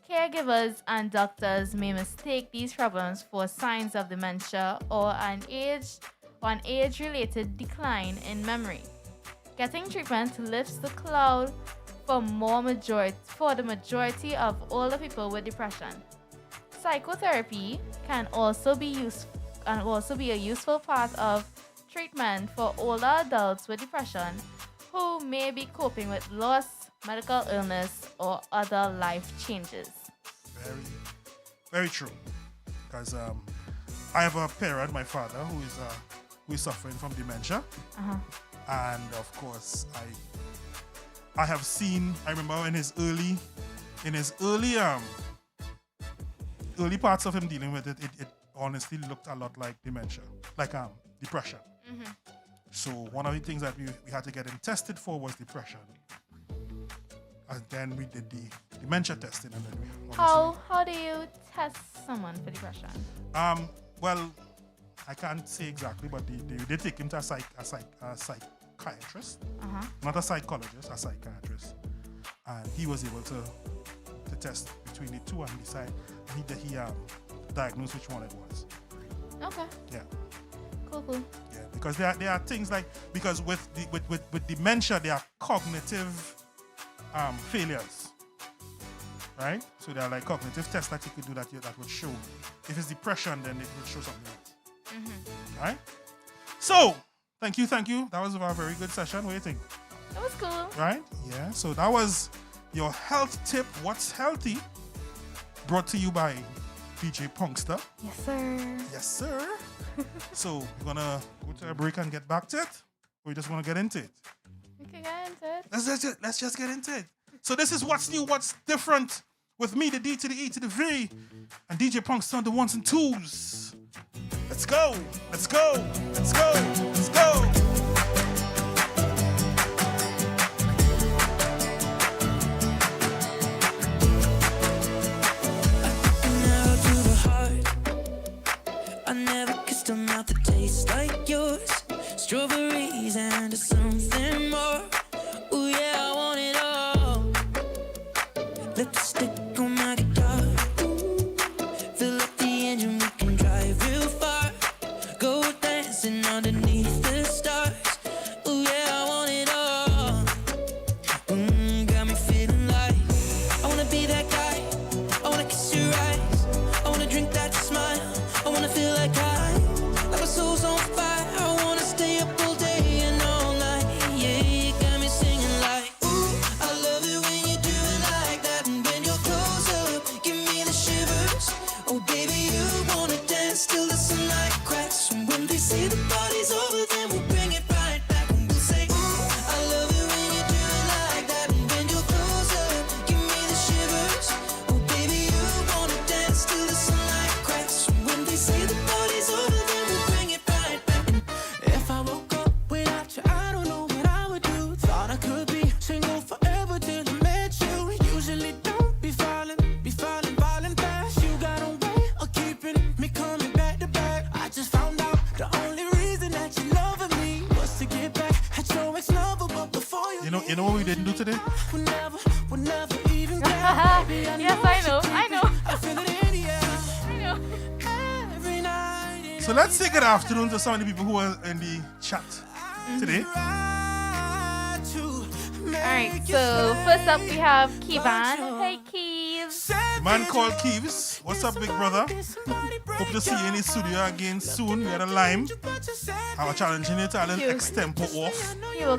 Caregivers and doctors may mistake these problems for signs of dementia or an age-related decline in memory. Getting treatment lifts the cloud for the majority of older people with depression. Psychotherapy can also be a useful part of treatment for older adults with depression who may be coping with loss, medical illness, or other life changes. Very, very true. Because I have a parent, my father, who is suffering from dementia, and of course, I have seen. I remember in his early parts of him dealing with it. It honestly looked a lot like dementia, like depression. Mm-hmm. So one of the things that we had to get him tested for was depression. And then we did the dementia testing. And then how do you test someone for depression? Well, I can't say exactly, but they take him to a psychiatrist, not a psychologist, a psychiatrist, and he was able to test between the two and decide he diagnosed which one it was. Okay. Yeah. Cool. Yeah, because there are things like, because with dementia there are cognitive failures, right? So there are like cognitive tests that you could do that would show if it's depression, then it would show something else. Mm-hmm. Right? So thank you. That was a very good session. What do you think? That was cool. Right? Yeah. So that was your health tip. What's healthy? Brought to you by DJ Punkster. Yes, sir. So we're gonna go to a break and get back to it. Or we just want to get into it? We can get into it. Let's just get into it. So this is what's new, what's different with me, the D to the E to the V, and DJ Punkster on the ones and twos. Let's go. I never kissed a mouth that tastes like yours. Strawberries and something more. Ooh yeah, I want it all. Lipstick on my guitar. Fill up the engine, we can drive real far. Go dancing underneath the stars. Ooh yeah, I want it all. Got me feeling like I wanna be that guy. I wanna kiss your eyes. I wanna drink that smile. I wanna feel like my soul's on fire. I wanna stay up all day and all night. Yeah, you got me singing like, ooh, I love it when you do it like that. And when you're close up, give me the shivers. Oh baby, you wanna dance till the sunlight cracks. And when they say the party's over, then we'll bring it right back. And we'll say, ooh, I love it when you do it like that. And when you're close up, give me the shivers. Oh baby, you wanna dance till the sunlight cracks. And when they say the party's over, then we'll bring it right back. And if I woke up without you, I don't know what I would do. Thought I could be single forever till I met you. Usually don't be falling fast. You got a way of keeping me coming back to back. I just found out the only reason that you loving me was to get back at your ex-lover. But before You know what we didn't do today? we never even get. Yes, I know. I feel it in the air. Every night. So let's say good afternoon to some of the people who are in the chat today. Alright, so first up we have Keevan. Hey Keeves. Man called Keeves. What's up, big brother? Hope to see you in the studio again soon. We had a lime. I was challenging you to a little extempo off. He will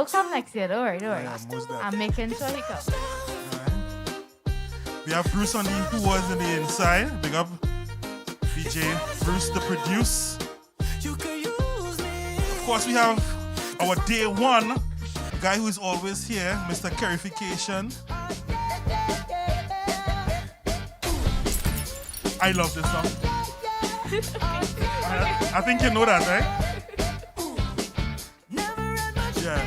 come next year, don't worry. Yeah, most definitely. I'm making sure he comes. We have Bruce on the who was in the inside. Big up DJ Bruce the produce. Of course we have our day one guy who is always here, Mr. Carification. I love this song. I think you know that, right? Yeah.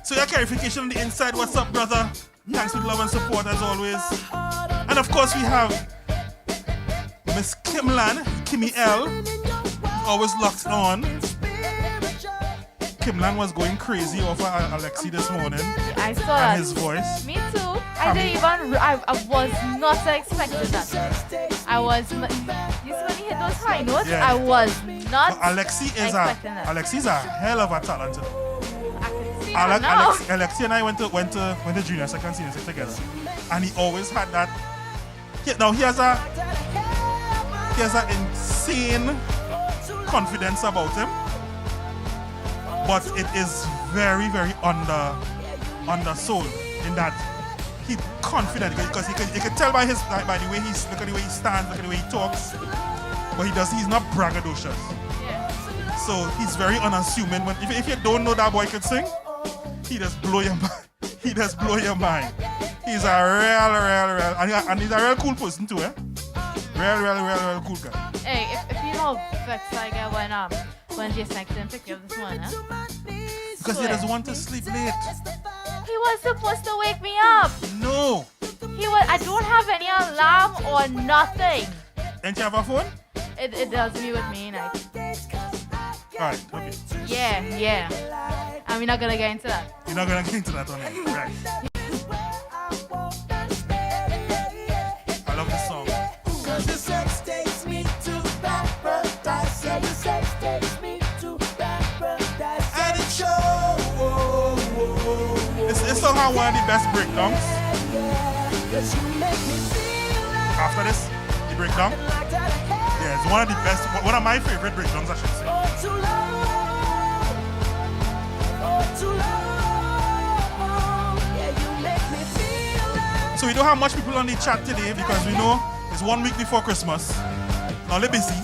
So your Carification on the inside, what's up, brother? Thanks for the love and support as always. And of course we have Miss Kimlan, Kimmy L, always locked on. Kimlan was going crazy over Alexi this morning. I saw and that. His voice. Me too. I was not expecting that. You see when he hit those high notes, Yeah. I was not Alexi expecting that. Alexi's a hell of a talent. See that now. Alexi and I went to junior second senior together, and he always had that. Now he has an insane confidence about him, but it is very, very undersold in that he's confident because you can tell by the way he's look at the way he stands, look at the way he talks, but he's not braggadocious. So he's very unassuming. If you don't know that boy can sing, he just blow your mind. He just blow your mind. He's a real, and he's a real cool person too, eh? Real cool guy. Hey, if you know vexed I get when Jason didn't pick you up this morning, huh? Because he doesn't want to sleep late. He was supposed to wake me up. No. I don't have any alarm or nothing. Don't you have a phone? It does be with me, like. Alright, okay. Yeah. And we're not gonna get into that. You're not gonna get into that on it. Right. I love this song. Cause the sex takes me to paradise. Yeah, the sex takes me to paradise. And it shows. It's somehow one of the best breakdowns. After this, the breakdown. Yeah, it's one of the best, one of my favorite breakdowns, I should say. So we don't have much people on the chat today because we know it's 1 week before Christmas. Now they're busy.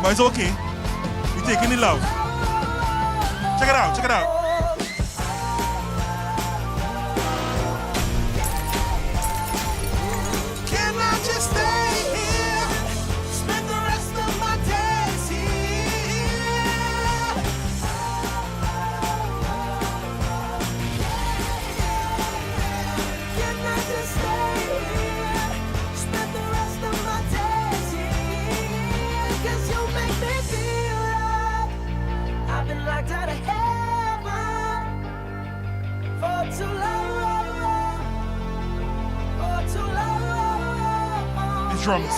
But it's okay. We're taking the love. Check it out. Can I just stay here? Spend the rest of my days here. Can I just stay here? Spend the rest of my days here. 'Cause you make me feel like I've been locked out of heaven for too long. For too long. The drums.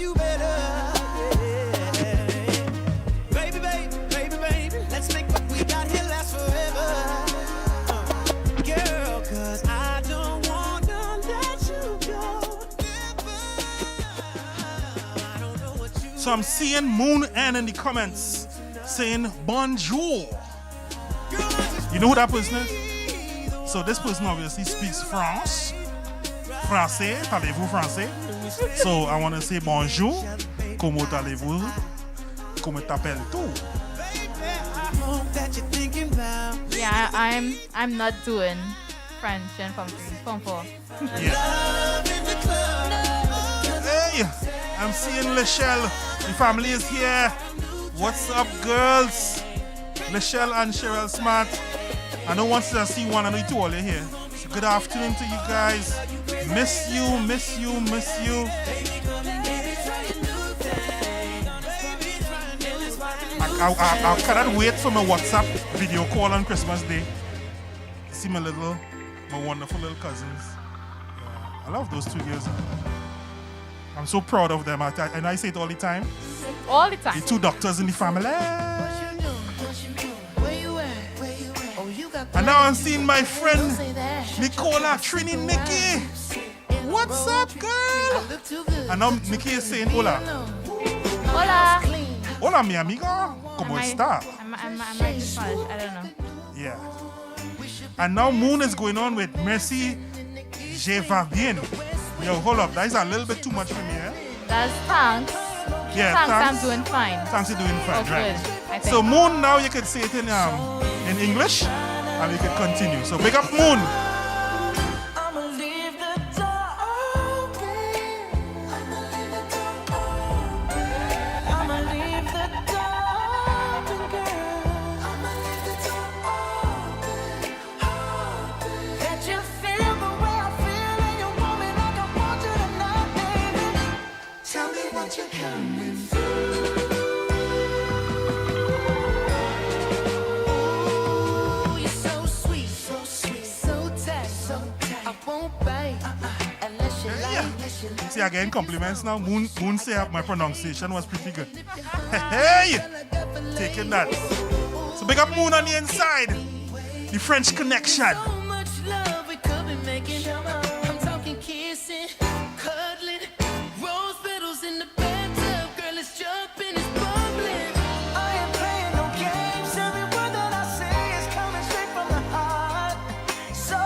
you better. Yeah. Baby, baby, baby, baby, let's make what we got here last forever. Girl, 'cause I don't wanna let you go. So I'm seeing Moon N in the comments saying bonjour. You know who that person is? So this person obviously speaks French. Français, parlez-vous français? So I want to say bonjour. Comment allez-vous? Comment t'appelles-tu? Yeah, I'm not doing French and Form 4. Yeah. Hey, I'm seeing Lachelle. The family is here. What's up, girls? Lachelle and Cheryl Smart. I don't want to see one and two all here. So good afternoon to you guys. Miss you, miss you, miss you. I cannot wait for my WhatsApp video call on Christmas Day. See my wonderful little cousins. I love those 2 years. I'm so proud of them. And I say it all the time. All the time. The 2 doctors in the family. And now I'm seeing my friend Nicola, Trini, Nikki. What's up, girl? And now Nikki is saying hola. Hola. Hola, mi amiga. ¿Cómo está? I'm writing Spanish. I don't know. Yeah. And now Moon is going on with Merci, je va bien. Yo, hold up. That is a little bit too much for me, eh? That's thanks. Yeah, thanks. thanks. I'm doing fine. Thanks, you're doing fine, Oh, right? good, I think. So Moon, now you can say it in English, and we can continue. So big up Moon. See, again, compliments now. Moon say my pronunciation was pretty good. Hey! Taking that. So big up Moon on the inside. The French connection. I'm talking kissing, cuddling, rose petals in the bathtub. Girl, it's jumping, it's bubbling. I ain't playing no games. Every word that I say is coming straight from the heart. So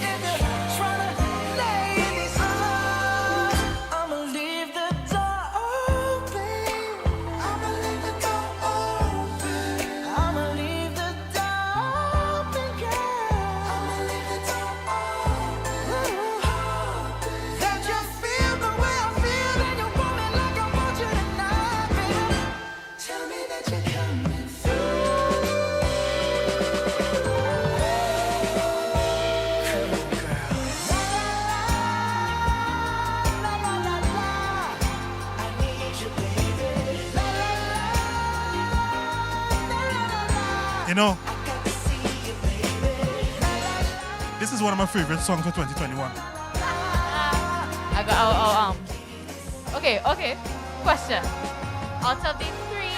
if you're trying to lay in these arms, I'ma leave the door open. I'ma leave the door open. I'ma leave the door open, girl. I'ma leave the door open. That you feel the way I feel, and you want me like I want you tonight, baby. Tell me that you're coming through. You know, this is one of my favorite songs for 2021. I got Okay. Question. Out of the three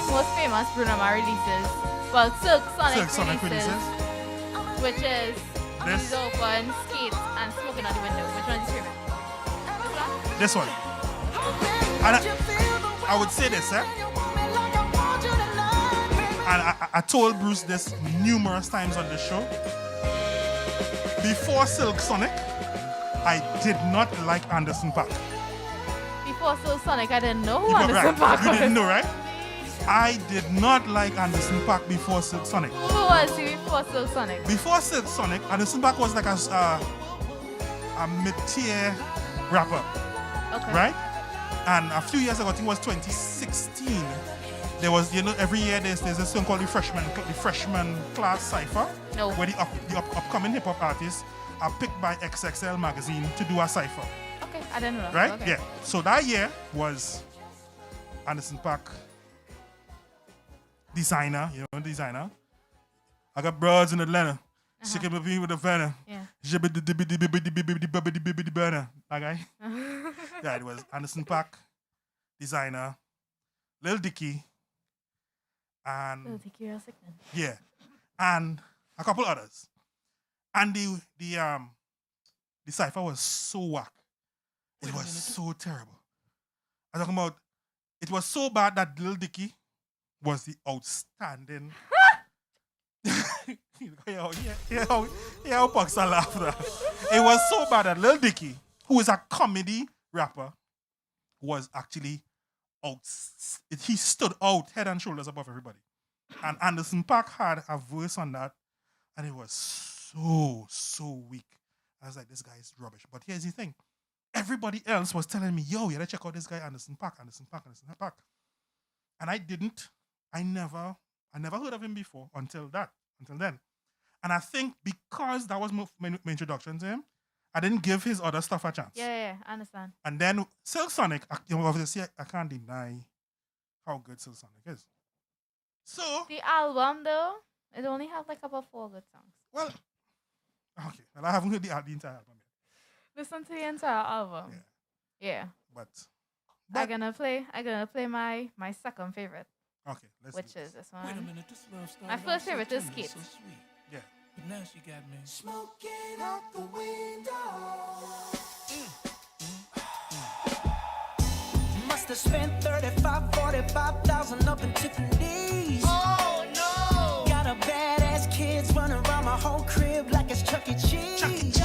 most famous Bruno Mars releases, well, Silk Sonic releases, which is This? He's Open, Skates, and Smoking Out the Window. Which one is your favorite? This one. And I would say this, and I told Bruce this numerous times on the show. Before Silk Sonic, I did not like Anderson .Paak. Before Silk Sonic, I didn't know who Anderson .Paak was. You didn't know, right? I did not like Anderson .Paak before Silk Sonic. Who was he before Silk Sonic? Before Silk Sonic, Anderson .Paak was like a mid-tier rapper. Okay. Right? And a few years ago, I think it was 2016, there was, every year there's this thing called the freshman class cypher, where the upcoming hip hop artists are picked by XXL magazine to do a cypher. Okay, I didn't know that. Right? Okay. Yeah. So that year was Anderson .Paak, designer. I got broads in Atlanta. Sticking with me with the banner. Yeah. That guy. Yeah, it was Anderson .Paak, Designer, Lil Dicky, and Lil Dicky or something. yeah, and a couple others. And the cipher was so whack. It was so terrible. I'm talking about. It was so bad that Lil Dicky was the outstanding. Yeah, how Pucks are laughing at. It was so bad that Lil Dicky, who is a comedy rapper, was actually out. He stood out head and shoulders above everybody. And Anderson .Paak had a verse on that, and it was so weak. I was like, this guy is rubbish. But here's the thing. Everybody else was telling me, yo, you gotta check out this guy, Anderson .Paak. And I didn't. I never heard of him before until then. And I think because that was my introduction to him, I didn't give his other stuff a chance. Yeah, I understand. And then Silk Sonic, obviously I can't deny how good Silk Sonic is. So the album though, it only has like about 4 good songs. Well, okay. Well, I haven't heard the entire album yet. Listen to the entire album. Yeah. But I'm gonna play my second favorite. Okay, which is this one. Wait a minute, this love started My first favorite is Skate. so sweet. Yeah. But now she got me smoking out the window. Must have spent 45,000 up in Tiffany's. Oh no! Got a badass kids running around my whole crib like it's Chuck E. Cheese.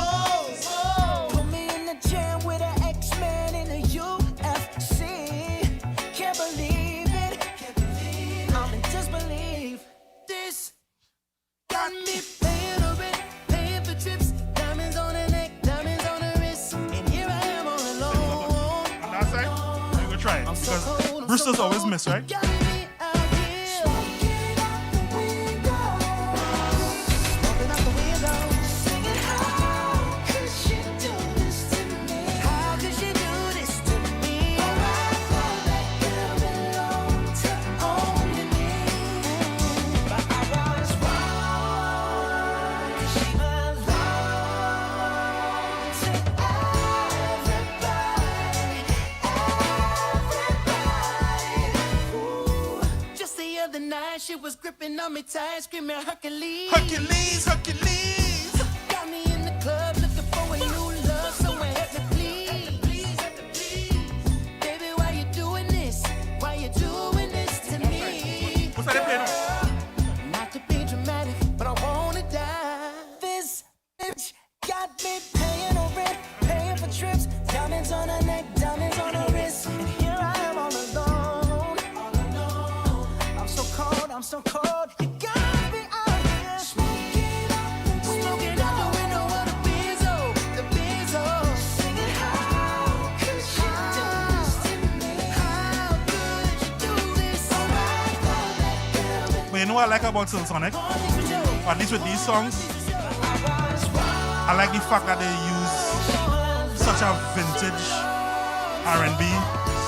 Put me in the jam with an X-Man in the UFC. Can't believe it. I'm in disbelief. This got me paying a rent, paying for trips, diamonds on the neck, diamonds on the wrist, and here I am all alone. And that's right. I'm gonna try it because Brewster's always miss, right? She was gripping on me tight, screaming Hercules. Hercules. Got me in the club looking for a new love. Someone help me, please. Baby, why you doing this? Why you doing this to me? What's that playing on? Not to be dramatic, but I wanna die. This bitch got me paying a rent, paying for trips, diamonds on her neck, diamonds on her wrist, and here I am all alone. I'm so cold, you gotta be out here smoking out the window of the Benzo, singing how could you do this to me? How could you do this? But you know what I like about Silk Sonic? At least with these songs, I like the fact that they use such a vintage R&B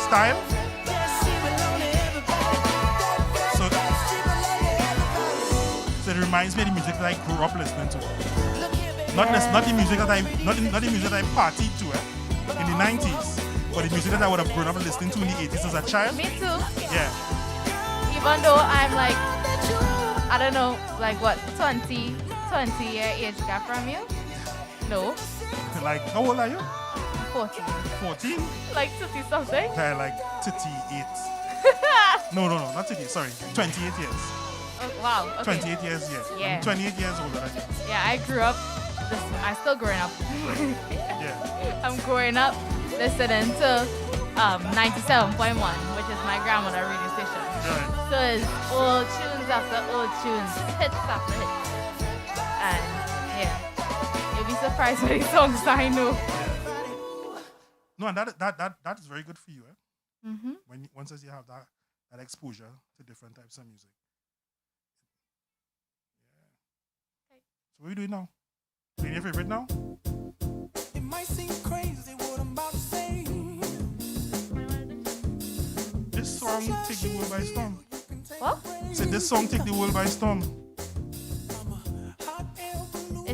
style. So it reminds me of the music that I grew up listening to. Not the music that I partied to in the 90s, but the music that I would have grown up listening to in the 80s as a child. Me too. Yeah. Even though I'm like, I don't know, like what, 20 year age gap from you? No. Like, how old are you? 14. 14? Like 30 something? Yeah, like 38. No, not 30, sorry. 28 years. Oh, wow. Okay. 28 years, Yeah. I'm 28 years older than you. Yeah, I grew up. I'm still growing up. Yeah. I'm growing up listening to 97.1, which is my grandmother radio station. Right. So it's old tunes after old tunes, hits after hits. And yeah, you'll be surprised by the songs I know. No, and that is very good for you, eh? Mm-hmm. Once you have that exposure to different types of music. So what are you doing now? Playing your favorite now? It might seem crazy what I'm about to say. This song take the world by storm. What? So this song take the world by storm. It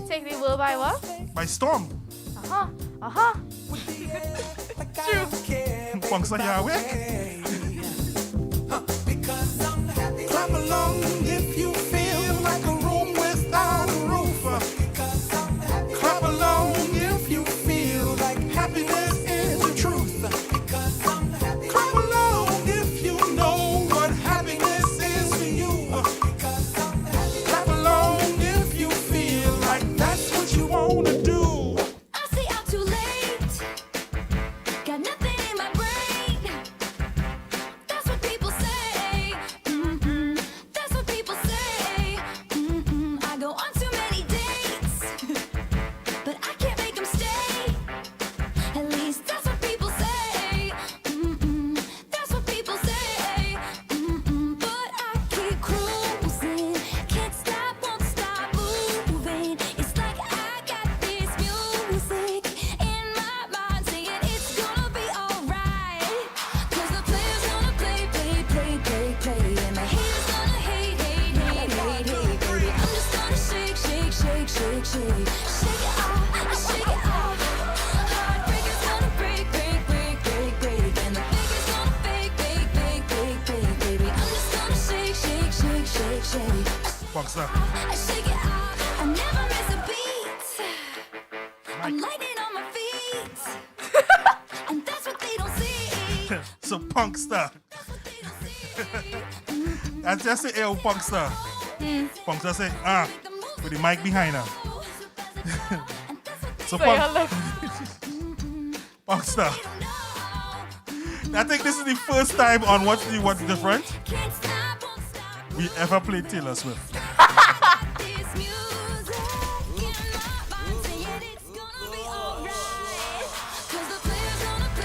by what? By Storm. True. Punkster Yahweh. Clap along if you feel like a room without a roof. Clap along if you feel like happiness is the truth. Clap along if you know what happiness is to you. Clap along if you feel like that's what you want to do. I stay out too late. Got nothing in my brain. That's what people say. That's what people say. I go on too many dates, but I can't make them stay. At least that's what people say. That's what people say. But I keep cruising. Can't stop, won't stop moving. It's like I got this music in my mind saying it's gonna be alright. 'Cause the player's gonna play. And the haters gonna hate. Baby, I'm just gonna shake. Shake it off, shake it off. Heartbreaker's gonna break. And the faker's gonna fake. Baby, I'm just gonna shake. Punkster. I shake it off. I never miss a beat. I'm lightning on my feet. And that's what they don't see. So Punkster. That's just the L Punkster. Punkster say, with the mic behind her. So Punkster. I think this is the first time on What's Different we ever played Taylor Swift.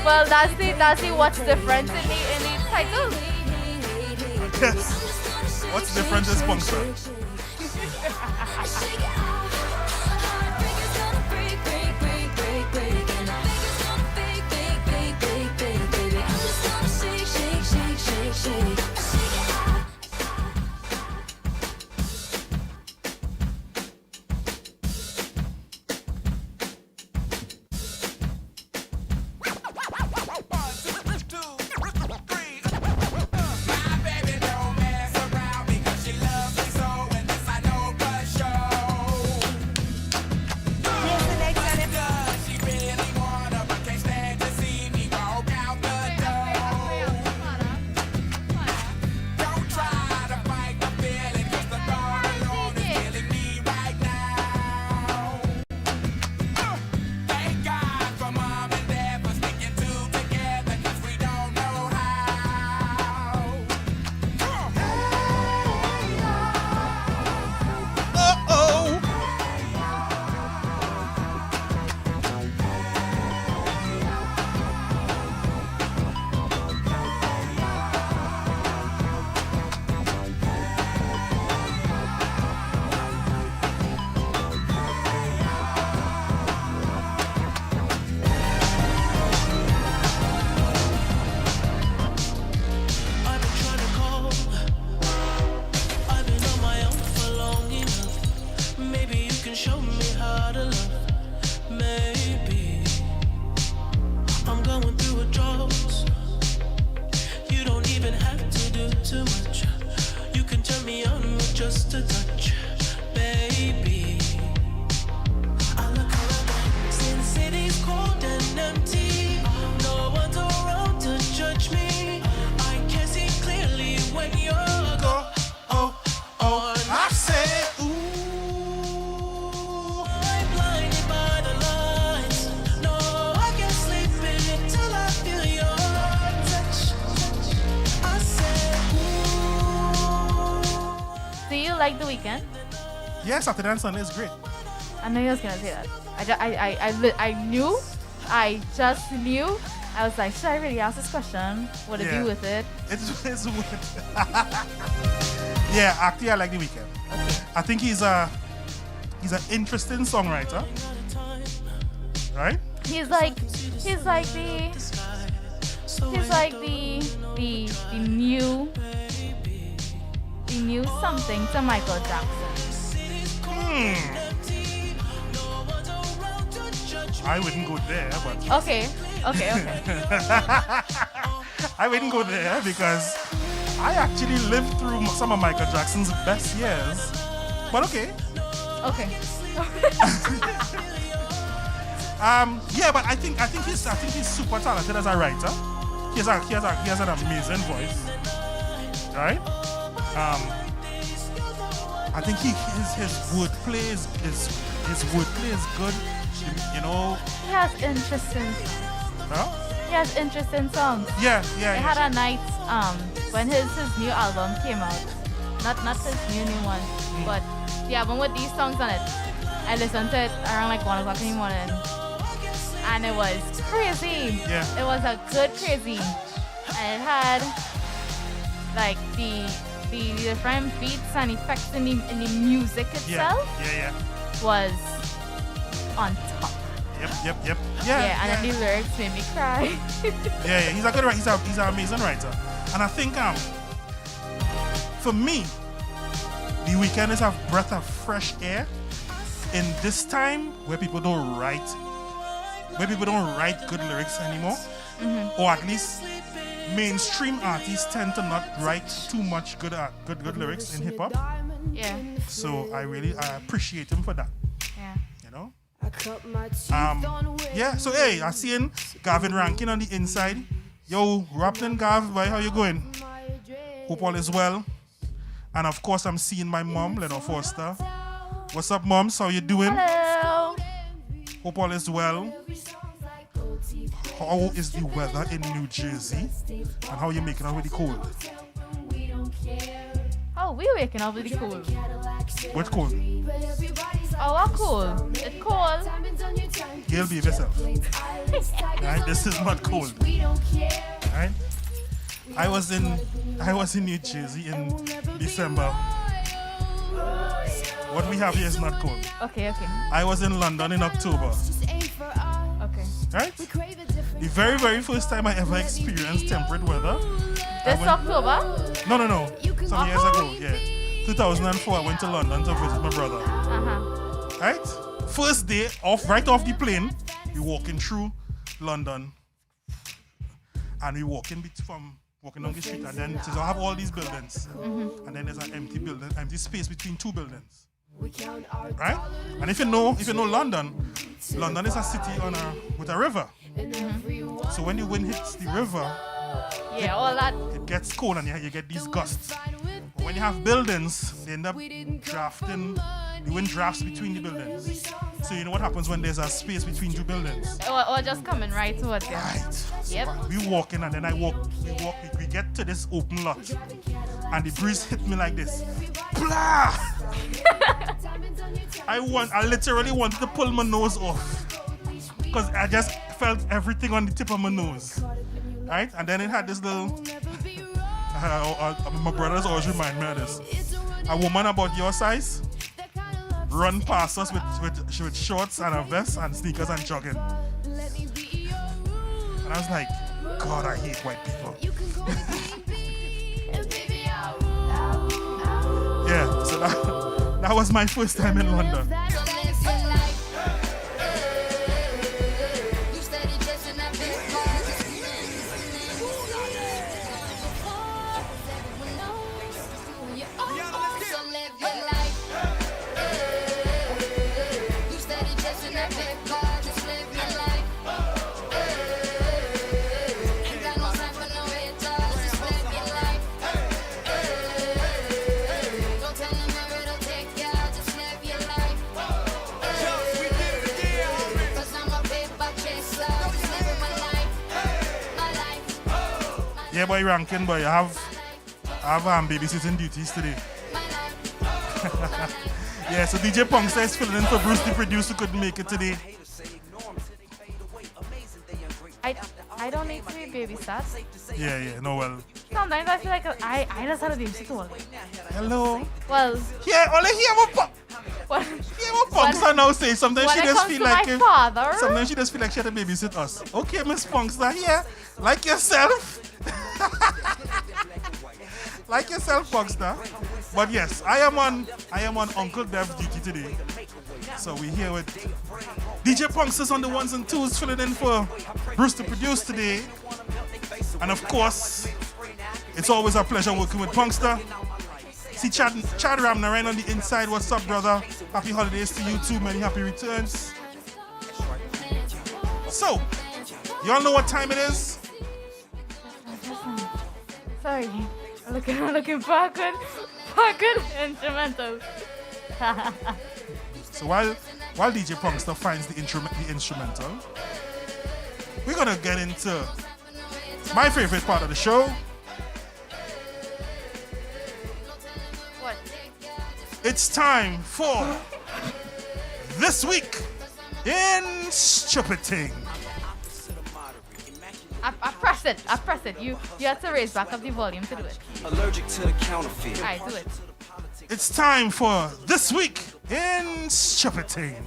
Well, that's the what's different in the title. Yes. What's different is Punkster. just a touch, baby. I look around since city's cold and empty. No one's around to judge me. I can see clearly when you're gone. I say, ooh, I'm blinded by the lights. No, I can't sleep until I feel your touch. I say, ooh. Do you like The Weeknd? Yeah, Saturday and Sunday is great. I knew you was gonna say that. I just knew. I was like, should I really ask this question? What to do with it? It's yeah, actually, I like The Weeknd. I think he's an interesting songwriter, right? He's like the new something to Michael Jackson. I wouldn't go there, but Okay. I wouldn't go there because I actually lived through some of Michael Jackson's best years. But okay. Okay. Yeah, but I think he's super talented as a writer. He has an amazing voice, right? I think his wordplay is good. You know. He has interesting. Huh? He has interesting songs. Yeah. I had a night when his new album came out. Not his new one, but the album with these songs on it. I listened to it around like 1 o'clock in the morning. And it was crazy. Yeah. It was a good crazy. And it had like the different beats and effects in the music itself. Yeah. Was on top. Yep. Yeah, and then the lyrics made me cry. Yeah, he's a good writer. He's an amazing writer. And I think for me, The Weeknd is a breath of fresh air in this time where people don't write good lyrics anymore. Or at least mainstream artists tend to not write too much good lyrics in hip hop. Yeah. So I appreciate him for that. Yeah. You know? Yeah, so hey, I seen Gavin Rankin on the inside. Yo, Rappling Gav, boy, how you going? Hope all is well. And of course I'm seeing my mom, Lenore Foster. What's up, moms? How you doing? Hello. Hope all is well. How is the weather in New Jersey? And how are you making out with the cold? Oh, we waking up with the cold. What cold? Oh, what cold? It's cold. Gail, behave yourself. Right? This is not cold. Right? I was in New Jersey in December. What we have here is not cold. Okay. I was in London in October. Okay. Right? The very, very first time I ever experienced temperate weather. This October? No. Some years ago, yeah. 2004, I went to London to visit my brother. Right? First day, right off the plane, we walking through London. And we walking down the street, and then I have all these buildings. And then there's an empty space between two buildings. Right? And if you know London is a city with a river. So when the wind hits the river, all that it gets cold and you get these gusts. But when you have buildings, they end up drafting. The wind drafts between the buildings. So you know what happens when there's a space between two buildings? Or just coming right towards you. Right. Yep. We walking and then we get to this open lot. And the breeze hit me like this. Blah! I literally wanted to pull my nose off. Because I just felt everything on the tip of my nose. Right? And then it had this little... my brothers always remind me of this. A woman about your size run past us with shorts and a vest and sneakers and jogging. And I was like, God, I hate white people. Yeah, so that was my first time in London. Yeah, boy, Rankin, boy, I have babysitting duties today. Yeah, so DJ Punkster is filling in for Bruce, the producer, couldn't make it today. I don't need to be babysat. Yeah, no, well. Sometimes I feel like I just had a babysit all. Hello. Well. Yeah, only hear what Punkster now say. Sometimes she just feel like sometimes she just feel like she had to babysit us. Okay, Miss Punkster, here, like yourself. Like yourself, Punkster. But yes, I am on Uncle Dev's duty today. So we're here with DJ Punksters on the ones and twos, filling in for Bruce to produce today. And of course, it's always a pleasure working with Punkster. See Chad Ramna right on the inside. What's up, brother? Happy holidays to you too. Many happy returns. So, y'all know what time it is? Sorry, I'm looking for a good instrumental. So while DJ Punkster finds the instrumental, we're gonna get into my favorite part of the show. What? It's time for This Week in Stupiding. I press it. You have to raise back up the volume to do it. Allergic to the counterfeit. Alright, do it. It's time for This Week in Stupiding.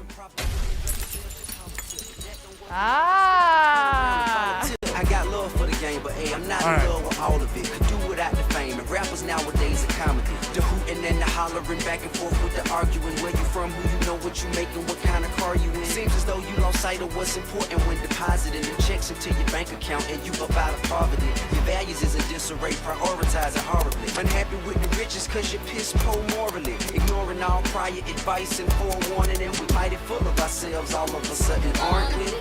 Ah! I got love for the game, but hey, I'm not in love with all of it. Could do without the fame. And rappers nowadays are comedy. The hooting and the hollering, back and forth with the arguing. Where you from, who you know, what you making, what kind of car you in. Seems as though you lost sight of what's important when depositing the checks into your bank account and you up out of poverty. Your values is in disarray, prioritizing horribly. Unhappy with the riches cause you're piss poor morally. Ignoring all prior advice and forewarning. And we mighty full of ourselves all of a sudden, aren't we?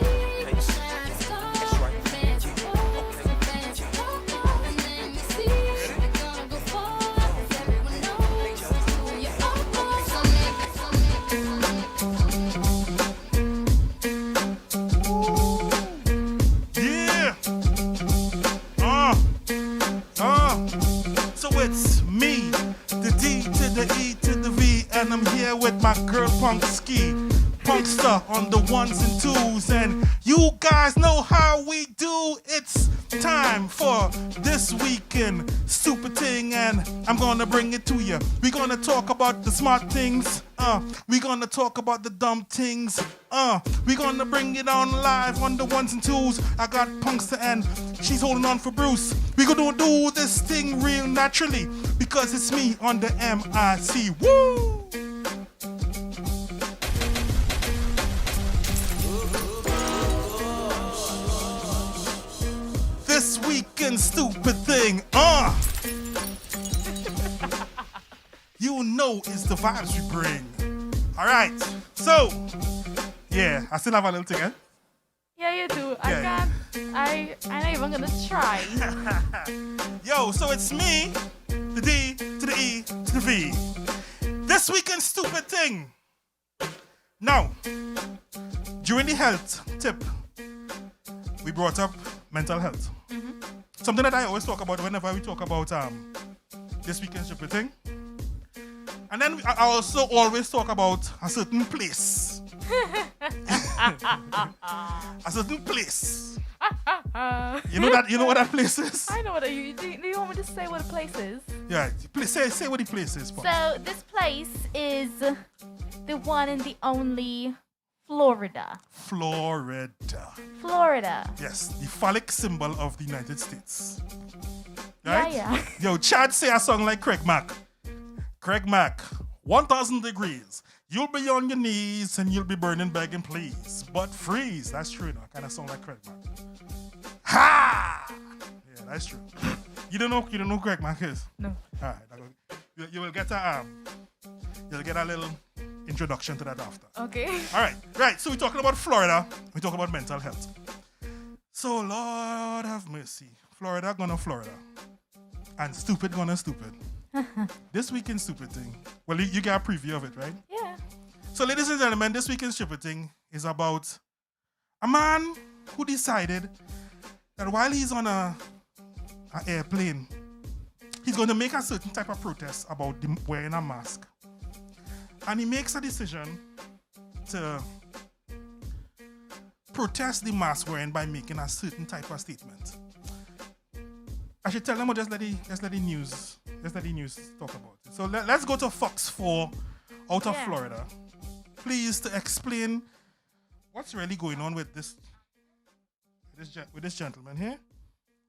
And I'm here with my girl Punkster on the ones and twos, and you guys know how we do. It's time for This Weekend Stupid Thing, and I'm gonna bring it to you. We're gonna talk about the smart things, we're gonna talk about the dumb things, we're gonna bring it on live on the ones and twos. I got Punkster and she's holding on for Bruce. We're gonna do this thing real naturally because it's me on the MIC. Woo! This Weekend Stupid Thing, you know it's the vibes we bring. All right, so, yeah, I still have a little thing, eh? Yeah, you do. Yeah. I'm not even gonna try. Yo, so it's me, the D to the E to the V. This Weekend Stupid Thing. Now, during the health tip, we brought up mental health. Mm-hmm. Something that I always talk about whenever we talk about This Weekend Stupid Thing. And then I also always talk about a certain place. A certain place. You know what that place is? I know what do you want me to say what the place is? Yeah, say what the place is. So this place is the one and the only Florida. Florida. Yes, the phallic symbol of the United States. Right? Yeah. Yo, Chad say a song like Craig Mack. Craig Mack, 1,000 degrees. You'll be on your knees and you'll be burning, begging, please. But freeze. That's true, no? Kind of sound like Craig Mack. Ha! Yeah, that's true. You don't know who Craig Mack is? No. All right. You will get a little introduction to that after. Okay. All right. Right. So we're talking about Florida. We're talking about mental health. So Lord have mercy. Florida gonna Florida. And stupid gonna stupid. This Weekend Stupid Thing. Well, you get a preview of it, right? Yeah. So ladies and gentlemen, This Weekend Stupid Thing is about a man who decided that while he's on an airplane, he's going to make a certain type of protest about wearing a mask. And he makes a decision to protest the mask wearing by making a certain type of statement. I should tell them or just let the news talk about it. So let's go to Fox 4 out of Florida. Please to explain what's really going on with this gentleman here.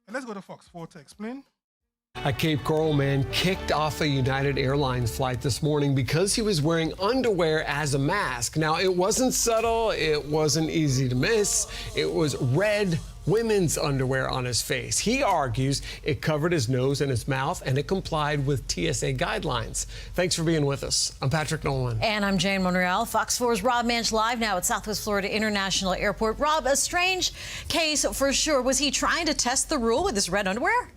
And let's go to Fox 4 to explain. A Cape Coral man kicked off a United Airlines flight this morning because he was wearing underwear as a mask. Now, it wasn't subtle, it wasn't easy to miss. It was red women's underwear on his face. He argues it covered his nose and his mouth and it complied with TSA guidelines. Thanks for being with us. I'm Patrick Nolan. And I'm Jane Monreal. Fox 4's Rob Manch live now at Southwest Florida International Airport. Rob, a strange case for sure. Was he trying to test the rule with his red underwear?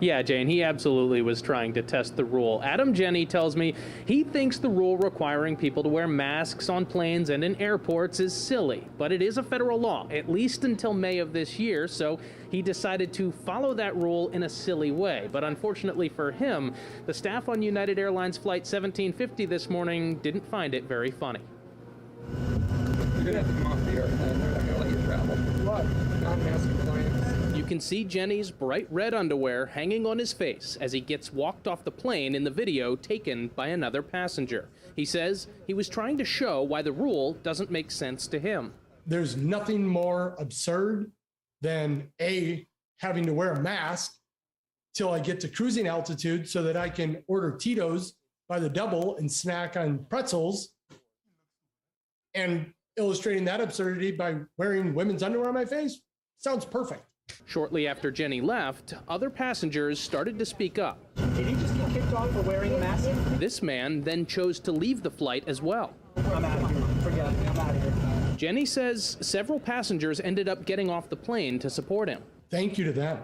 Yeah, Jane, he absolutely was trying to test the rule. Adam Jenny tells me he thinks the rule requiring people to wear masks on planes and in airports is silly, but it is a federal law, at least until May of this year, so he decided to follow that rule in a silly way. But unfortunately for him, the staff on United Airlines Flight 1750 this morning didn't find it very funny. You're gonna have to come off the airplane. They're not gonna let you travel. What? Non-mask compliance. You can see Jenny's bright red underwear hanging on his face as he gets walked off the plane in the video taken by another passenger. He says he was trying to show why the rule doesn't make sense to him. There's nothing more absurd than having to wear a mask till I get to cruising altitude so that I can order Tito's by the double and snack on pretzels, and illustrating that absurdity by wearing women's underwear on my face. Sounds perfect. Shortly after Jenny left, other passengers started to speak up. Did he just get kicked off for wearing a mask? This man then chose to leave the flight as well. I'm out of here. Forget it. I'm out of here. Jenny says several passengers ended up getting off the plane to support him. Thank you to them,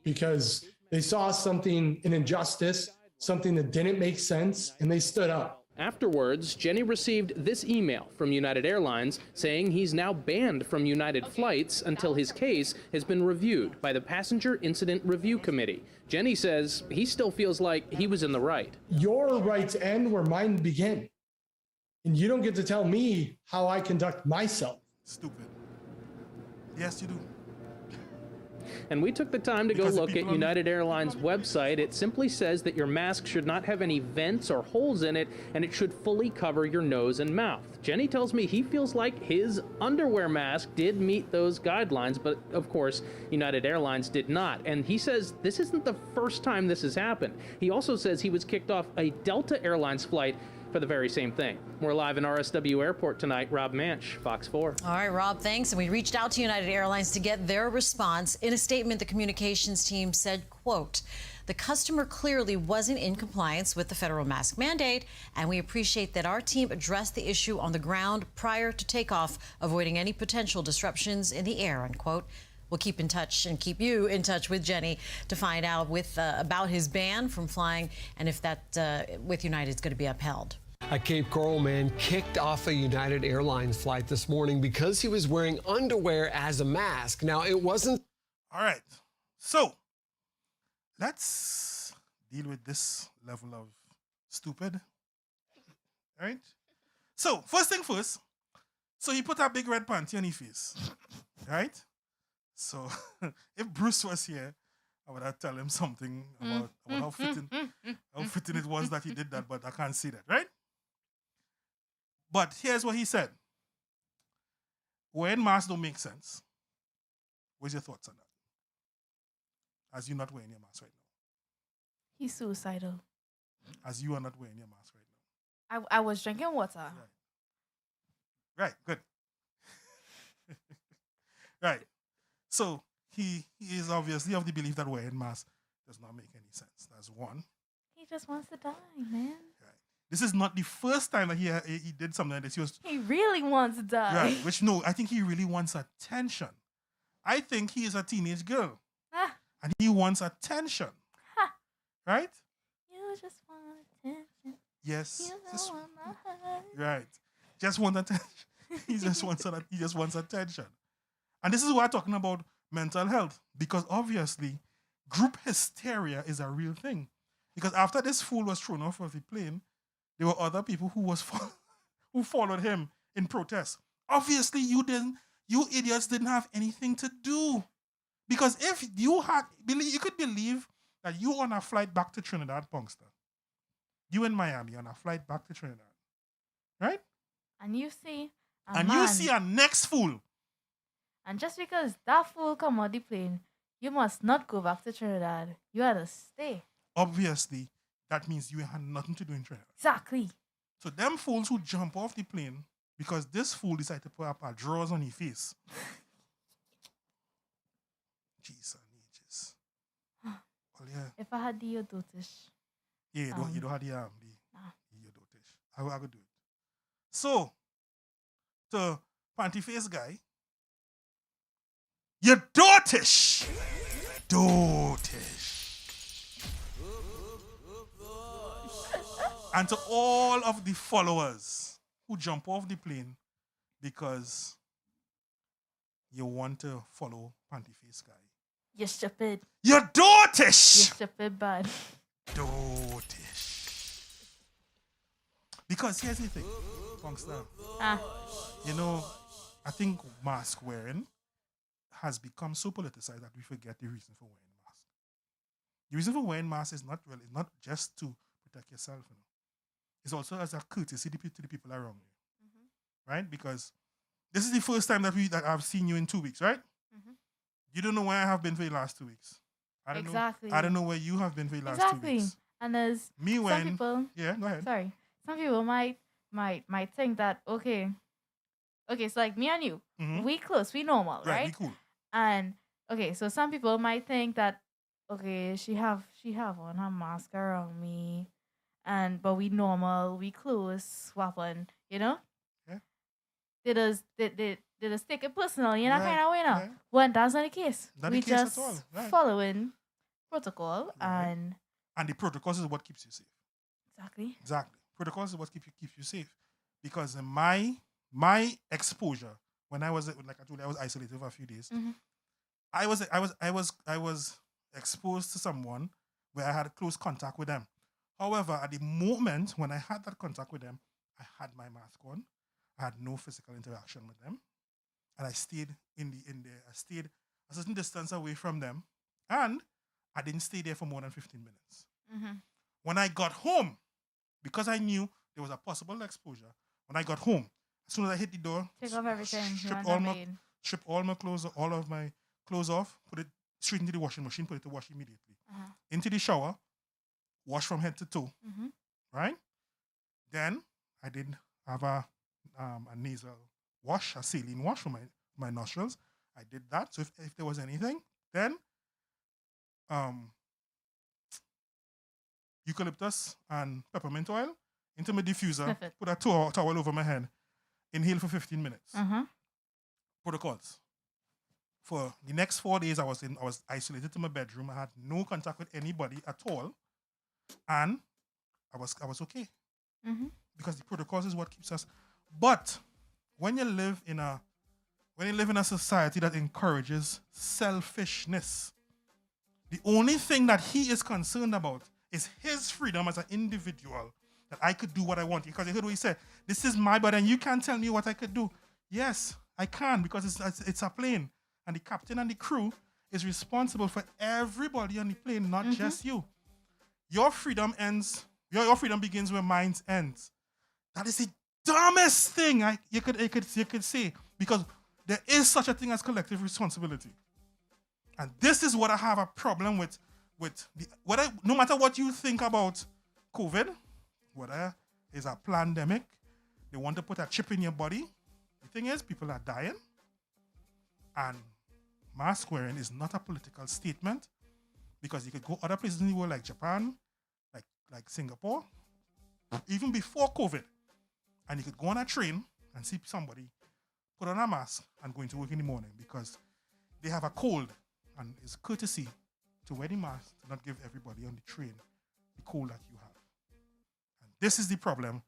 because they saw something, an injustice, something that didn't make sense, and they stood up. Afterwards, Jenny received this email from United Airlines saying he's now banned from United flights until his case has been reviewed by the Passenger Incident Review Committee. Jenny says he still feels like he was in the right. Your rights end where mine begin. And you don't get to tell me how I conduct myself. Stupid. Yes, you do. And we took the time to go look at United Airlines' website. It simply says that your mask should not have any vents or holes in it, and it should fully cover your nose and mouth. Jenny tells me he feels like his underwear mask did meet those guidelines, but of course, United Airlines did not. And he says this isn't the first time this has happened. He also says he was kicked off a Delta Airlines flight for the very same thing. We're live in RSW Airport tonight. Rob Manch, Fox 4. All right, Rob, thanks. And we reached out to United Airlines to get their response. In a statement, the communications team said, quote, "The customer clearly wasn't in compliance with the federal mask mandate, and we appreciate that our team addressed the issue on the ground prior to takeoff, avoiding any potential disruptions in the air," unquote. We'll keep in touch and keep you in touch with Jenny to find out about his ban from flying and if that with United is going to be upheld. A Cape Coral man kicked off a United Airlines flight this morning because he was wearing underwear as a mask. Now, it wasn't... All right. So, let's deal with this level of stupid. All right? So, first thing first. So, he put a big red panty on his face. Right? So, if Bruce was here, I would have tell him something about how fitting it was that he did that, but I can't see that, right? But here's what he said. Wearing masks don't make sense. What's your thoughts on that? As you're not wearing your mask right now. He's suicidal. As you are not wearing your mask right now. I was drinking water. Right, good. Right. So he is obviously of the belief that wearing masks does not make any sense. That's one. He just wants to die, man. This is not the first time that he did something like this. He really wants to die. Right, which no, I think he really wants attention. I think he is a teenage girl. And he wants attention. Right? You just want attention. Yes. You know I'm not. Right. Just want attention. He just wants attention. And this is why I'm talking about mental health. Because obviously, group hysteria is a real thing. Because after this fool was thrown off of the plane, there were other people who followed him in protest. Obviously, you idiots didn't have anything to do. Because if you could believe that you on a flight back to Trinidad, Punkster. You in Miami on a flight back to Trinidad. Right? And you see you see a next fool. And just because that fool come on the plane, You must not go back to Trinidad. You had to stay. Obviously, that means you had nothing to do in Trinidad. Exactly. So them fools who jump off the plane because this fool decided to put up a drawers on his face. Jeez and ages. Well, yeah. If I had the Yodotish. Yeah, you don't have the Yodotish. I could do it. So, the panty face guy, Yodotish. Dotish. And to all of the followers who jump off the plane because you want to follow Panty Face Guy. You're stupid. You're dotish! You're stupid bad. Dotish. Because here's the thing, Punkster. You know, I think mask wearing has become so politicized that we forget the reason for wearing masks. The reason for wearing masks is not just to protect yourself. You know? It's also as a courtesy to the people around you, right? Because this is the first time that I've seen you in 2 weeks, right? You don't know where I have been for the last 2 weeks. I don't know where you have been for the last 2 weeks. And there's some people. Yeah, go ahead. Sorry, some people might think that okay, so like me and you, we close, we normal, right? We cool. And okay, so some people might think that okay, she have on her mask around me. But we normal, we close, swap on, you know? Yeah. They just take it personal, you know, kind of way now. Yeah. When that's not the case. Not We the case just at all. Right. following protocol and the protocols is what keeps you safe. Exactly. Protocols is what keeps you safe. Because in my exposure, when I was, like I told you, I was isolated for a few days. I was exposed to someone where I had close contact with them. However, at the moment when I had that contact with them, I had my mask on. I had no physical interaction with them, and I stayed I stayed a certain distance away from them, and I didn't stay there for more than 15 minutes. When I got home, because I knew there was a possible exposure, when I got home, as soon as I hit the door, take off everything. Strip all my clothes, all of my clothes off, put it straight into the washing machine, put it to wash immediately. Into the shower, wash from head to toe, right? Then I did have a nasal wash, a saline wash for my nostrils. I did that. So if there was anything, then eucalyptus and peppermint oil into my diffuser, put a towel over my head, inhale for 15 minutes. Protocols. For the next 4 days, I was isolated to my bedroom. I had no contact with anybody at all. And I was okay. Because the protocols is what keeps us. But when you live in a society that encourages selfishness, the only thing that he is concerned about is his freedom as an individual, that I could do what I want. Because you heard what he said, this is my body and you can't tell me what I could do. Yes, I can, because it's a plane. And the captain and the crew is responsible for everybody on the plane, not just you. Your freedom ends. Your freedom begins where mine ends. That is the dumbest thing you could say, because there is such a thing as collective responsibility, and this is what I have a problem with. No matter what you think about COVID, whether it's a pandemic, they want to put a chip in your body. The thing is, people are dying, and mask wearing is not a political statement. Because you could go other places in the world like Japan, like Singapore, even before COVID, and you could go on a train and see somebody put on a mask and go into work in the morning because they have a cold, and it's courtesy to wear the mask to not give everybody on the train the cold that you have. And this is the problem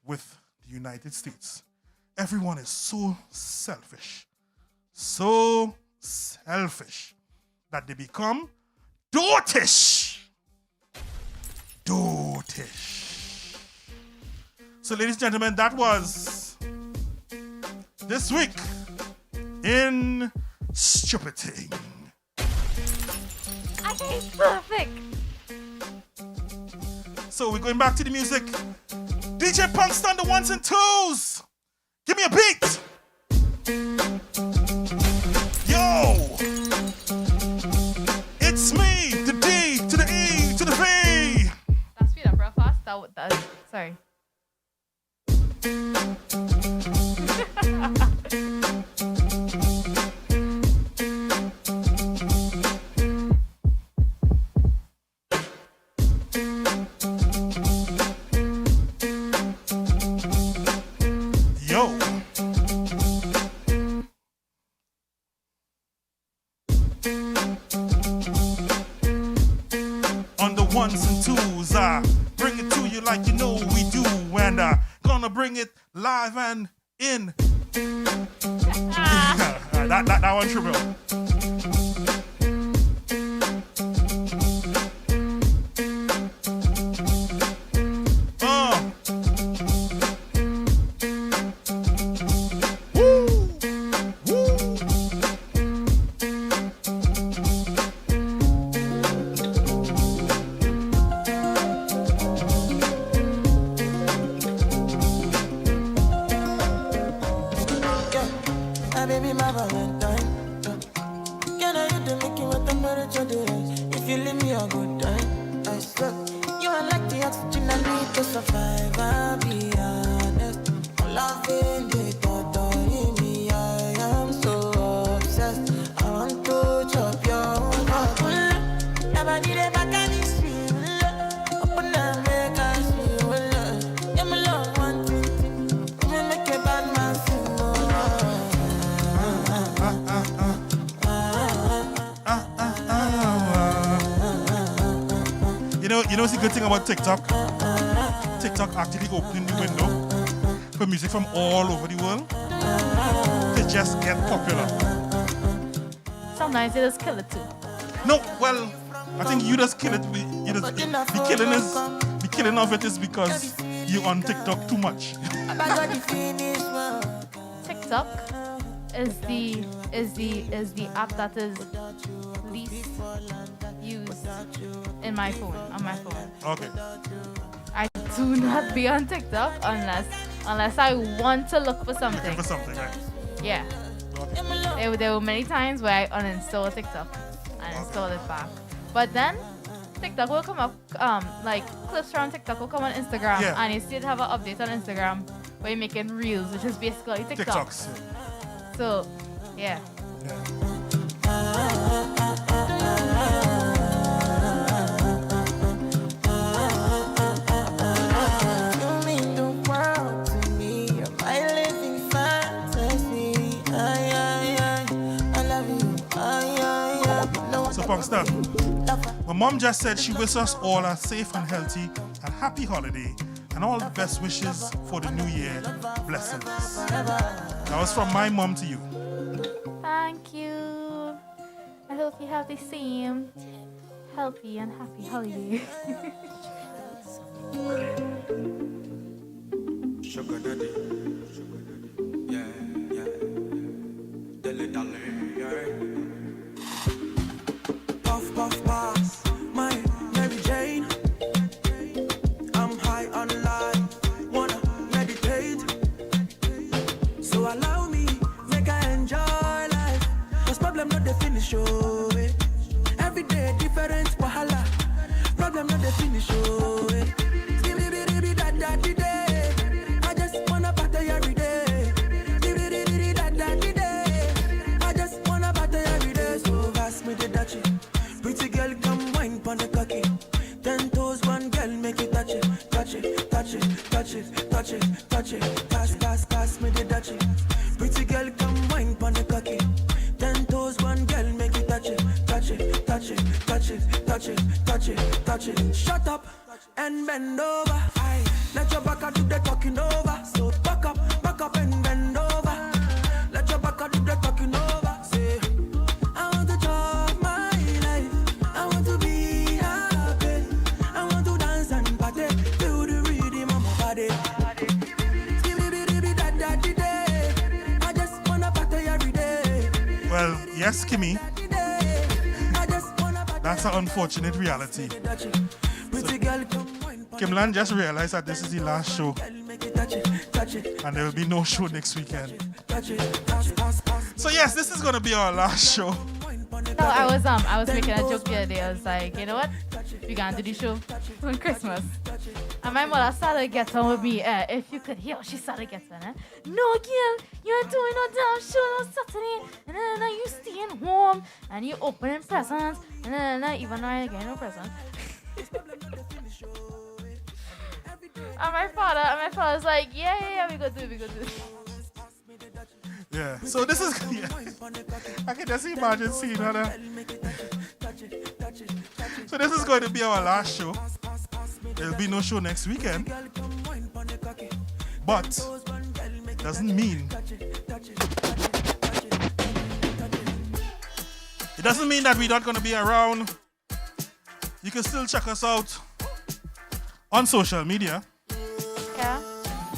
with the United States. Everyone is so selfish that they become dotish. So, ladies and gentlemen, that was this week in Stupid Thing. I think it's perfect. So we're going back to the music. DJ Punk's on the ones and twos. Give me a beat. Yo. ones and twos. Bring it to you like you know we do. And gonna bring it live and in. that one triple. You know what's the good thing about TikTok? TikTok actually opening the window for music from all over the world to just get popular. Sometimes it just kill it too. No, well, I think you just kill it. The killing of it is because you on TikTok too much. TikTok is the app that is least used on my phone. Okay. I do not be on TikTok unless I want to look for something. Looking for something, right? Yeah. Okay. There were many times where I uninstalled TikTok and installed it back. But then TikTok will come up, like clips from TikTok will come on Instagram, and you still have an update on Instagram where you're making reels, which is basically TikTok. TikToks. So, yeah. Punkster. My mom just said she wishes us all a safe and healthy and happy holiday and all the best wishes for the new year. Blessings. That was from my mom to you. Thank you. I hope you have the same healthy and happy holiday. Sugar daddy. Yeah. Dilly, yeah. Puff, pass, my Mary Jane. I'm high on life, wanna meditate. So allow me, make I enjoy life. Cause problem not the finish, oh. Every day different wahala. Problem not the finish, oh. I just wanna party every day. I just wanna party every day. So pass me the dutchie. Pretty girl, come wine pon the cocky. 10 toes, one girl, make it touch it, touch it, touch it, touch it, touch it, touch it. Pass me the dutchie. Pretty girl, come wine pon the cocky. 10 toes, one girl, make it touch it, touch it, touch it, touch it, touch it, touch it, touch it. Shut up and bend over. Aye. Let your back do the talking over. So back up and bend over. Let your back do the talking over. Say, I want to chop my life. I want to be happy. I want to dance and party. Feel the rhythm of my body. I just wanna party every day. Well, yes, Kimmy. That's an unfortunate reality. So, Kimlan just realized that this is the last show, and there will be no show next weekend. So yes, this is gonna be our last show. No, I was making a joke the other day. I was like, you know what? We gonna do the show on Christmas. And my mother started getting on with me. If you could hear, she started getting on. No, girl, you ain't doing no damn show on Saturday. And then you staying home and you opening presents. And then even though I ain't getting no present. And my father's like, yeah, we go do it. Yeah, so this is, I can just imagine seeing her. So this is going to be our last show. There'll be no show next weekend. But doesn't mean it doesn't mean that we're not going to be around. You can still check us out on social media. Yeah.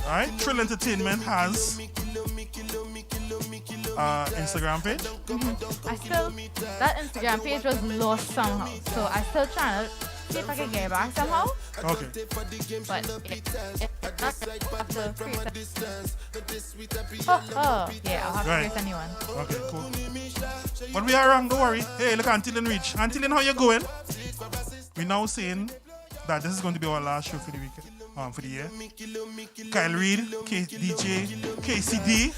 Alright, Trill Entertainment has Instagram page. That Instagram page was lost somehow. So I still trying to see if I can get it back somehow. Okay. But yeah, I'll have to create a new one. Okay, cool. But we are around, don't worry. Hey, look, Antillin reach. Antillin, how you going? We're now saying that this is going to be our last show for the weekend. For the year. Kyle Reed, DJ, KCD.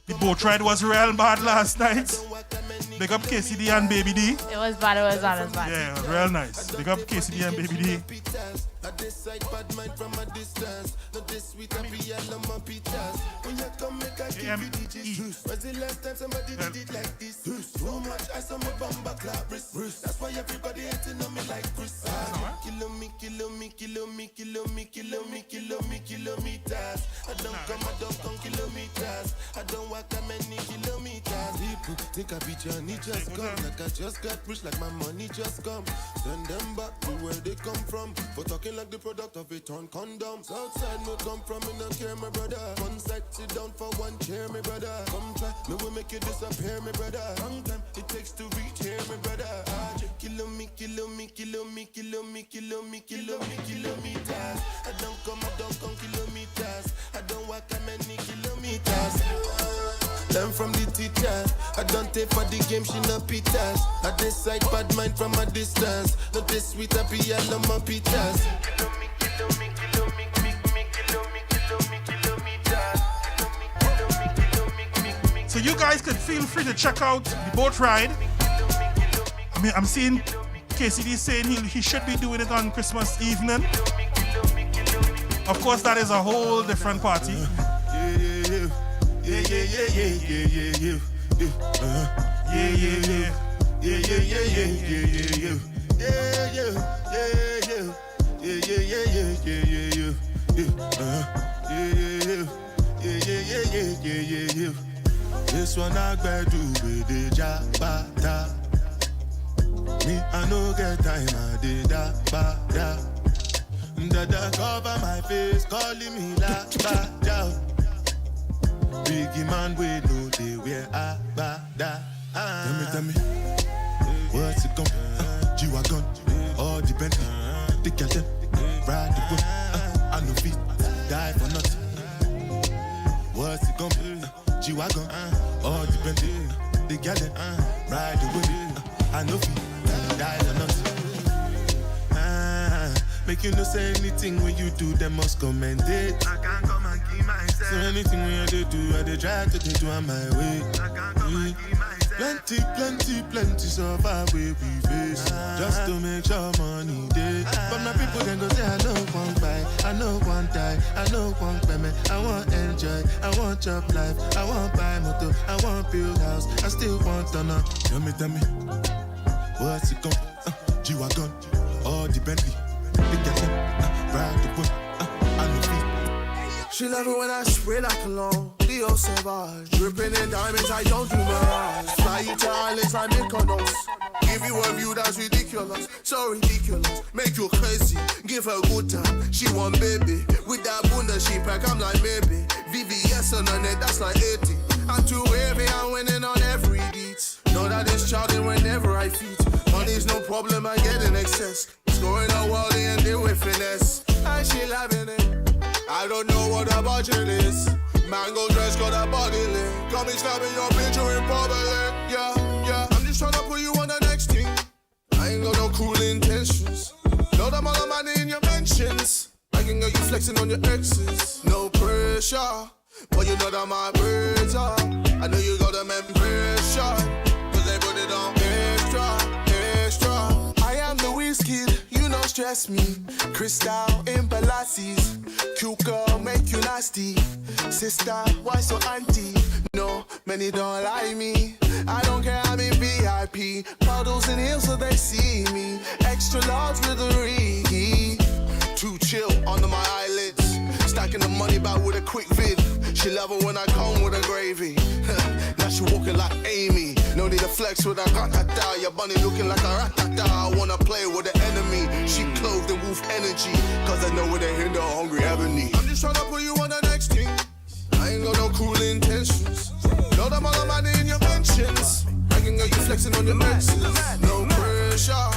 The boat ride was real bad last night. Big up KCD and Baby D. It was bad, it was not as bad. Yeah, it was real nice. Big up KCD and Baby D. That's why everybody hating on me like Chris. Kilometers. I don't come kilometers. I don't walk that many kilometers. People think I be Johnny just come. Like I just got rich, like my money just come. Send them back to where they come from. For talking like the product of a torn condom. Outside no come from, me no care, my brother. One side, sit down for one chair, my brother. Come try, me will make you disappear, my brother. Long time it takes to reach here, my brother. Kilometers. I don't come kilometers. I don't walk that many kilometers. Learn from the teacher. I don't take for the game, she no pitas. I decide bad mind from a distance. Not this sweet, I be all on my pitas. So you guys can feel free to check out the boat ride. I mean, I'm seeing KCD saying he should be doing it on Christmas evening. Of course, that is a whole different party. This one I better do with the jabata. Me, I no get time, I did that, da. Dada cover my face, calling me la, ba, da. Biggie man, we know they wear a, ba, da. Tell me, what's it gon' G-Wagon, all the Bentley, the girl them, ride the whip, I no fit, die for nothing. What's it gon' G-Wagon, all the Bentley, the girl them, ride the whip, I no fit, die for nothing. Make you no say anything when you do, they must commend it. I can't come and keep myself. So anything when you do, I they try to do on my way. I can't come and keep myself. Plenty so far we face. Just to make sure money day. But my people then go say I know one buy, I know one die, I know one payment. I want enjoy, I want job life, I want buy motor, I want build house, I still want to know. Tell me, what's it gon' G-Wagon, all the Bentley. She love it when I spray like cologne. Leo Savage, dripping in diamonds, I don't do mirage. Fly you to islands like Mykonos. Give you a view that's ridiculous, so ridiculous. Make you crazy, give her a good time. She want baby, with that bunda she pack, I'm like maybe. VVS on her neck, that's like 80. I'm too heavy, I'm winning on every beat. Know that it's charging whenever I feed. Money's no problem, I get in excess. Scoring a world and they with finesse. And she loving it. I don't know what her budget is. Mango dress got a body lit. Come and snapping your picture in public. Yeah. I'm just trying to put you on the next thing. I ain't got no cruel intentions. Know them all the money in your mentions. I can get you flexing on your exes. No pressure, but you know that my birds are. I know you got them impression, cause they put it on extra. I am the whiskey, you don't stress me. Crystal in Palaces, cute girl make you nasty. Sister, why so auntie? No, many don't like me. I don't care, I'm in VIP. Models in heels so they see me. Extra large all slithery. Too chill under my eyelids. Stacking the money back with a quick vid. She love it when I come with a gravy. Now she walking like Amy. No need to flex with a ratata. Your bunny looking like a ratata. I wanna play with the enemy. She clothed in wolf energy. Cause I know where they hinder hungry ebony. I'm just trying to put you on the next thing. I ain't got no cruel intentions. Know them all I'm in your mentions. I can get you flexing on your exes. No pressure.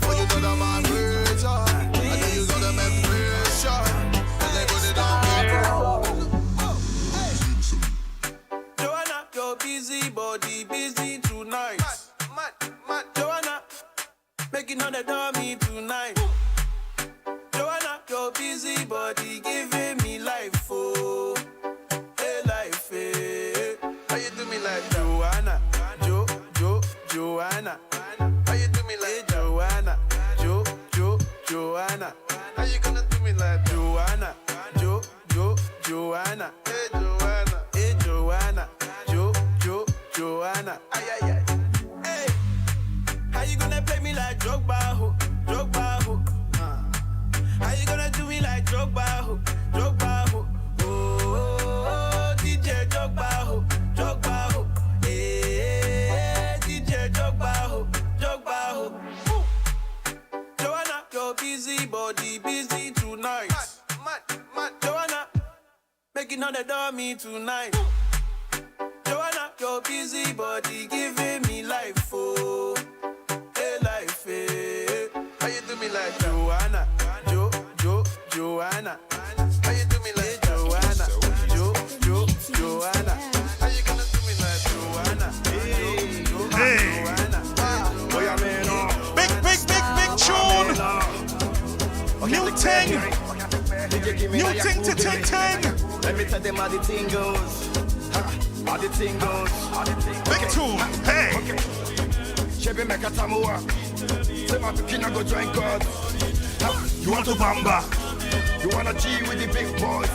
But you know that my words are. I know you got them at pressure. And they put it on me. Joanna, your busy body busy tonight. Joanna, making all the dummy tonight. Joanna, your busy body giving me life, oh, hey life, hey. How you do me like Joanna, Joanna? How you do me like Joanna, Joanna? How you gonna do me like Joanna, Joanna? Hey Joanna, Joanna. Ay ay ay. Hey, how you gonna play me like Drogba, ho? How you gonna do me like Drogba, ho? Oh, DJ Drogba, ho. Hey, DJ Drogba, ho. Ooh. Joanna, your busy body busy tonight. Mad. Joanna, making all the dummy tonight. Joanna, your busy body giving me life, oh, hey life, hey. How you do me like Joanna, Joanna? How you do me like Joanna, Joanna? How you gonna do me like Joanna, Joanna? Boy, I'm in big tune. New thing to ting. Let me tell them how the thing goes. How the thing goes. Big tune, hey. Chevy make a tamua. Say my pikina go join God. You want to bamba? You wanna G with the big boys.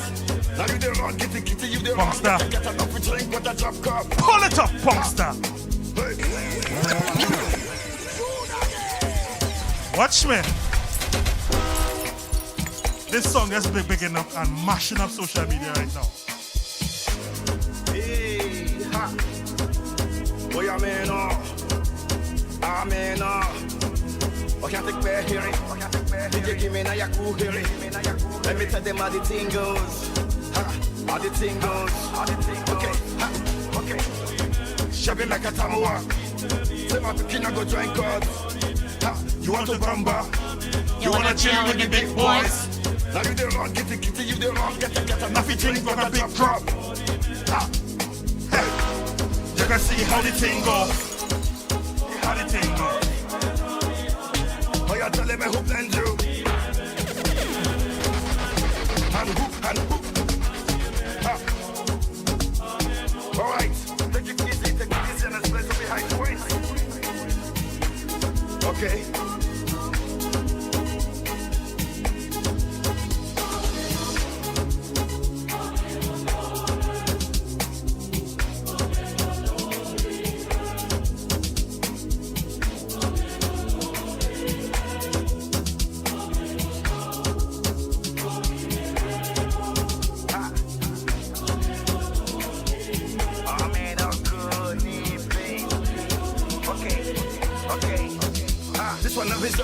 Now you the run, get the kitty, you the run. Get enough to drink with a drop cup. Pull it up, Punkster. Watch me. This song is big enough and mashing up social media right now. Hey, ha. Boy, I'm in I can't take back hearing. DJ give me now your cool hearing. Let me tell them how the thing goes. How the thing goes. Okay. Shabby like a tamua. Say my pikina go join God. You want to bamba? You wanna chill with the big boys? Now you the wrong, get the kitty, you the wrong, get enough to drink with a big drop. Hey, you can see how the thing go. How the thing go. Oh, you're telling me who blends you? And who? All right, take it easy and let's play some behind the waist. Okay.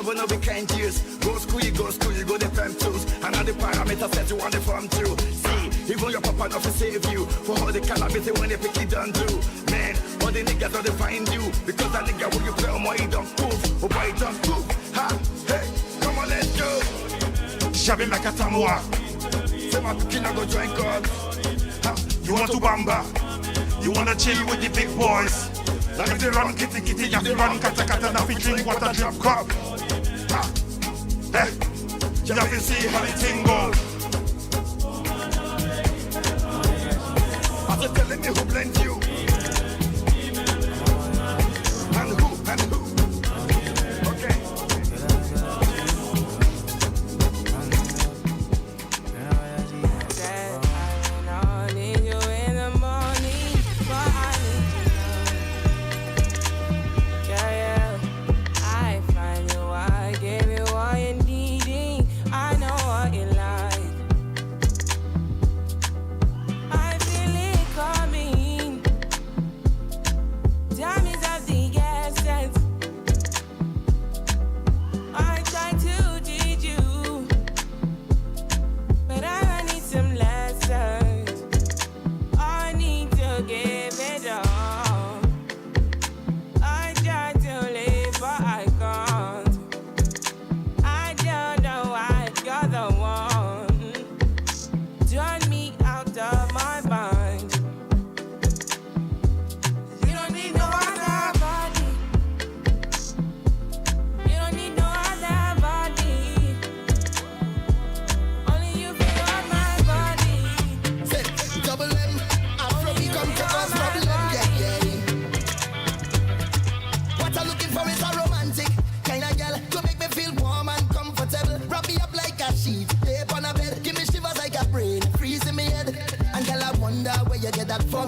But no we can't use. Go school, you go the prime tools. And all the parameters that you want to form to. See, even your papa not to save you. For all the calamity when they pick it done do. Man, all the niggas don't find you. Because that nigga when you play on my don't move. Oh boy, don't move. Ha, hey, come on, let's go. Shabby like a tamua. Say my pikina go join God. You want to bamba? You wanna chill with the big boys? Like if they run kitty, you have to run kata, now we drink water, drip cup. Hey, you have to see how the thing goes. I'm just telling me who blends you. And who? Okay. I find you, I gave you all you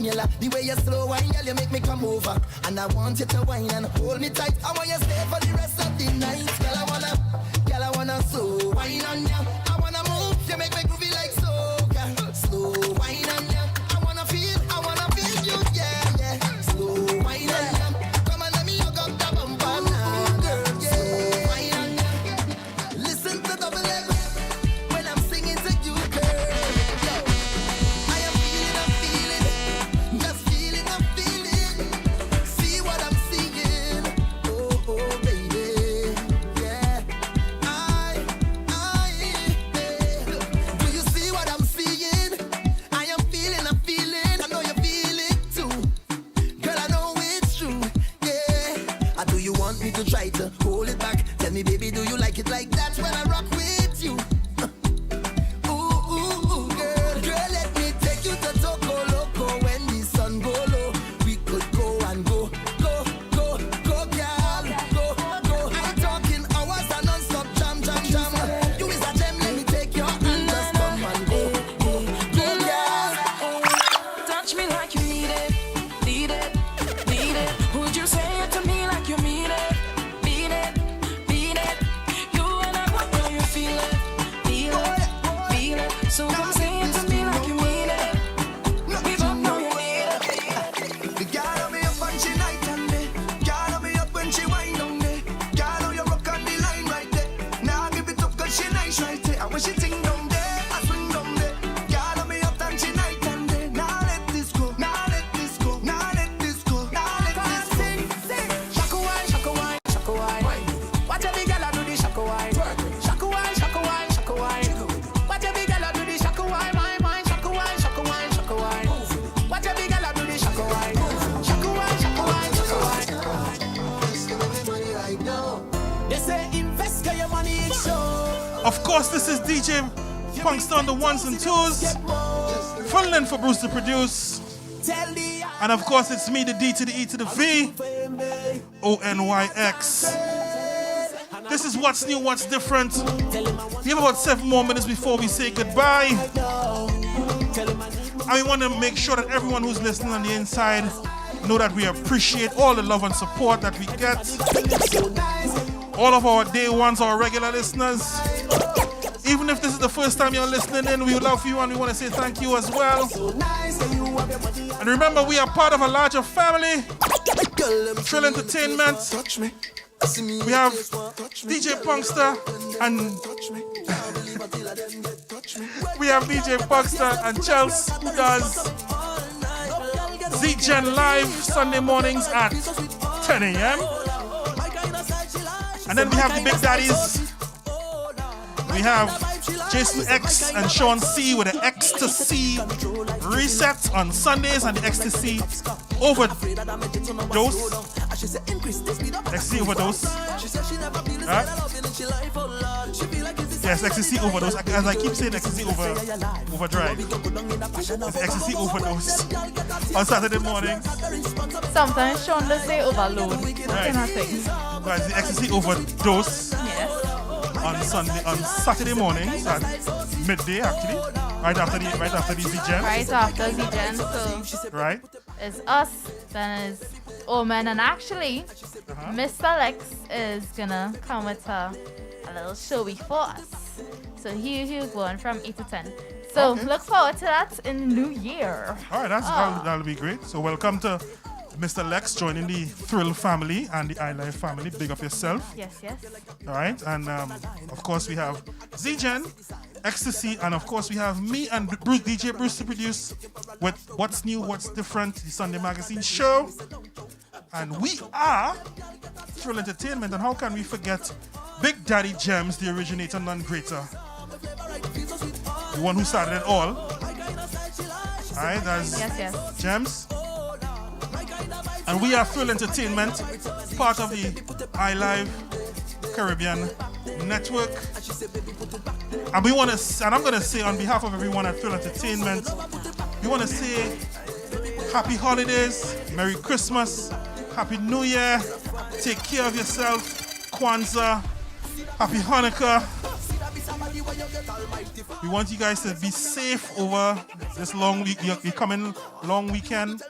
down, you the way you slow wine, girl, you make me come over. And I want you to wine and hold me tight. I want you to stay for the rest of the night. Girl, I wanna slow wine on ya. I wanna move, you make me groovy like so. Girl, slow wine on ya. I wanna feel you, yeah, yeah. Slow wine on ya. Come on, let me hook up the bumper now, girl, yeah. Slow wine on ya. Listen to double M when I'm singing to you, girl. Yo, I am feeling, just feeling, I'm feeling. See what I'm seeing, oh baby, yeah. Do you see what I'm seeing? I am feeling, I'm feeling. I know you feel it too, girl. I know it's true, yeah. Do you want me to try to hold it back? Tell me, baby, do you like it like that when I rock with you? Ooh, girl, let me take you to Toco Loco when the sun go low. We could go and go, girl, go. I'm talking hours and non-stop jam. You is a gem, let me take your hand, just come and go, girl. Touch me like you need it. Would you say it to me like you mean it? Beat it. You and I, what do you feel it? So come say it to me like you mean it. We both know you need it. The girl me up and she night and day. Girl me up when she wind on me. Girl you rock on the line right there. Now give it up 'cause she nice right there. And when she ting down there, I swing down there. Girl me up and she night and day. Now let this go. Shaka wine. Watch every girl do the shaka wine. Shaka wine. Watch every girl do the shaka wine. My shaka wine. Watch every girl do the shaka wine. Shaka wine. They say invest your money in show. Of course, this is DJ Punkster on the ones and twos. Full length for Bruce to produce. And of course, it's me, the D to the E to the V. ONYX. This is what's new, what's different. We have about 7 more minutes before we say goodbye. And we want to make sure that everyone who's listening on the inside know that we appreciate all the love and support that we get. All of our day ones, our regular listeners. Even if this is the first time you're listening in, we love you and we want to say thank you as well. And remember, we are part of a larger family. Trill Entertainment. We have DJ Punkster and Chelsea, who does Z-Gen Live Sunday mornings at 10 a.m. And then we have the Big Daddies. We have Jason X and Sean C with the X to C reset on Sundays and the X to C overdose. XC overdose. Right? Yes, ecstasy overdose. As I keep saying, ecstasy overdrive. It's ecstasy overdose on Saturday mornings. Sometimes Sean does say overload. Right. Kind of thing. But it's the ecstasy overdose on Saturday mornings at midday, actually, right after the Z-Gen. Right after Z-Gen, so right. It's us, then it's Omen, and actually, Mr. Lex is gonna come with a little show before us. So he'll go on from 8 to 10. So look forward to that in the new year. All right, that'll be great. So welcome to Mr. Lex joining the Thrill family and the iLive family. Big up yourself. Yes. All right, and of course we have Z-Gen, Ecstasy, and of course we have me and DJ Bruce to produce with What's New, What's Different, the Sunday Magazine show. And we are Thrill Entertainment, and how can we forget Big Daddy Gems, the originator, non-greater, the one who started it all. All right, that's Gems. And we are Thrill Entertainment, part of the iLive Caribbean Network. And we want to, and I'm going to say on behalf of everyone at Thrill Entertainment, we want to say happy holidays, Merry Christmas, Happy New Year, take care of yourself, Kwanzaa, Happy Hanukkah. We want you guys to be safe over this long week. You're coming long weekend.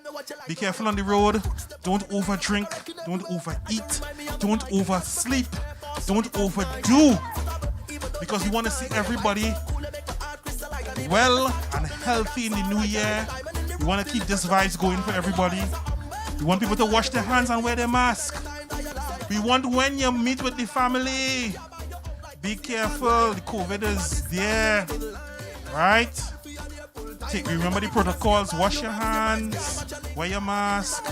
Be careful on the road. Don't overdrink. Don't overeat. Don't oversleep. Don't overdo. Because we want to see everybody well and healthy in the new year. We want to keep this vibes going for everybody. We want people to wash their hands and wear their mask. We want when you meet with the family, be careful. The COVID is there, right? Remember the protocols. Wash your hands. Wear your mask.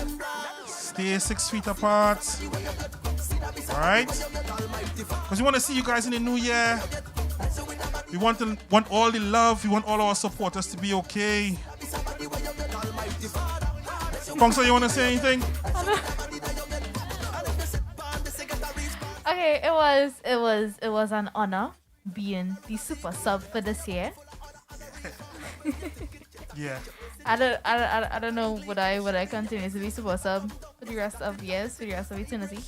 Stay 6 feet apart. All right? Because we want to see you guys in the new year. We want all the love. We want all our supporters to be okay. Pongsa, you want to say anything? Okay, it was an honor being the super sub for this year. Yeah. I don't know would I continue to be super sub for the rest of years, for the rest of eternity.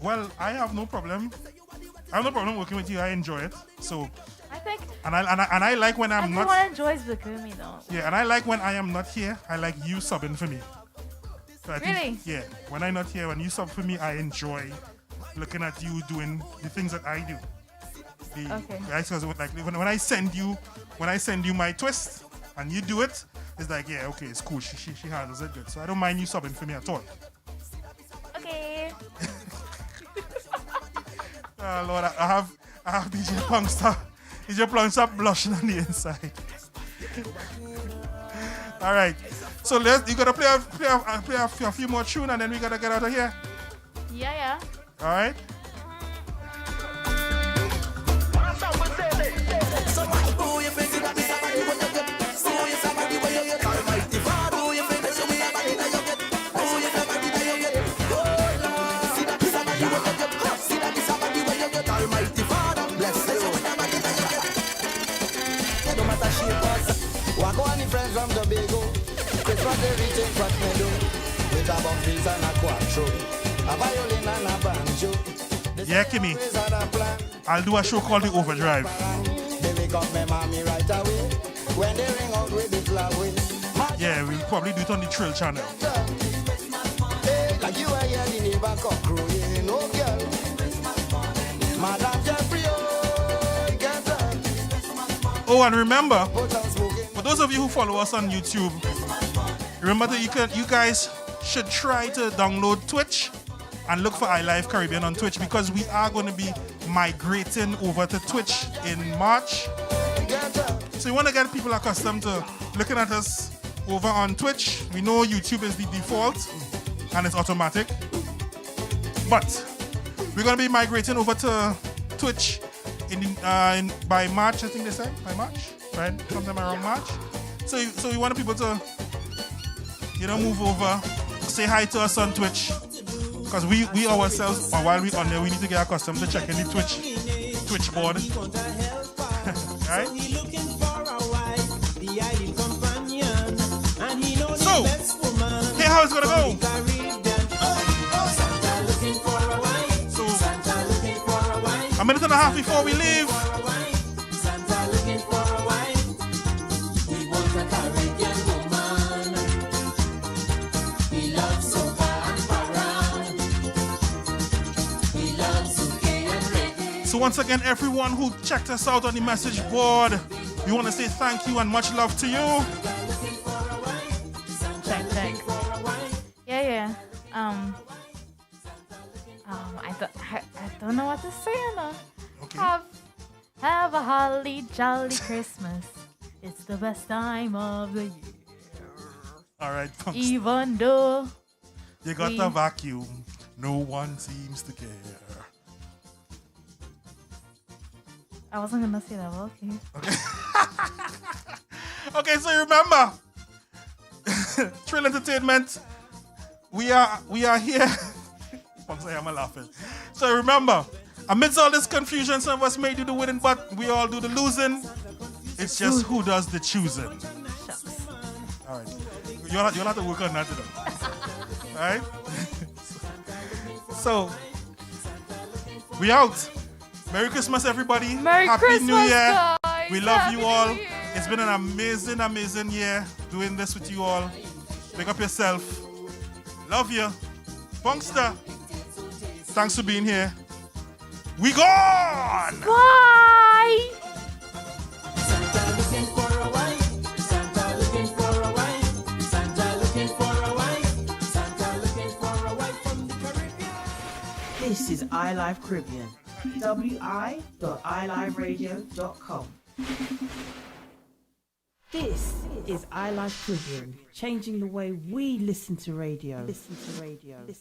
Well, I have no problem. I have no problem working with you. I enjoy it. So I think and I like when I'm everyone not. enjoys working with me though. Yeah, and I like when I am not here. I like you subbing for me. So I think, Really? yeah. When I'm not here, when you sub for me, I enjoy looking at you doing the things that I do. Okay. Right? So like when I send you my twist and you do it, it's like, yeah, okay, it's cool. She handles it good. So I don't mind you subbing for me at all. Okay. Oh Lord, I have DJ Punkster. DJ Punkster blushing on the inside. All right. So you gotta play a few more tunes and then we gotta get out of here. Yeah. All right. Friends from Tobago, Christmas they reaching what me do. With a bumpies and a quattro, a violin and a banjo. Yeah, Kimmy. I'll do a show called The Overdrive. They wake up my mommy right away when they ring out with the flower. Yeah, we'll probably do it on the Trill channel. Hey, like you are here, the neighbor cock crowing, oh girl. Madame Jeffrey, oh, get up. Oh, and remember, for those of you who follow us on YouTube, remember that you guys should try to download Twitch and look for iLive Caribbean on Twitch because we are going to be migrating over to Twitch in March. So we want to get people accustomed to looking at us over on Twitch. We know YouTube is the default and it's automatic, but we're going to be migrating over to Twitch by March, I think they say, by March, right? Sometime around March. So we want people to, move over, say hi to us on Twitch, because we ourselves, while we're on there, we need to get accustomed to checking the Twitch board. Right? So, here how it's gonna go. So, a minute and a half before we leave. So once again, everyone who checked us out on the message board, we want to say thank you and much love to you. Thanks. Yeah. I don't know what to say now. Okay. Have a holly jolly Christmas. It's the best time of the year. All right. Even though you got the vacuum, no one seems to care. I wasn't gonna say that, but okay. Okay, so remember, Trill Entertainment, we are here. I'm laughing. So remember, amidst all this confusion, some of us may do the winning, but we all do the losing. It's just who does the choosing. Shucks. All right, you'll have to work on that today. All right. So we out. Merry Christmas, everybody. Merry Happy Christmas, New Year. guys. We love you all. It's been an amazing, amazing year doing this with you all. Pick up yourself. Love you. Punkster. Thanks for being here. We gone! Bye! Santa looking for a wife. Santa looking for a wife. Santa looking for a wife. Santa looking for a wife from the Caribbean. This is iLive Caribbean. wi.iliveradio.com. This is iLive Caribbean, changing the way we listen to radio. Listen to radio. Listen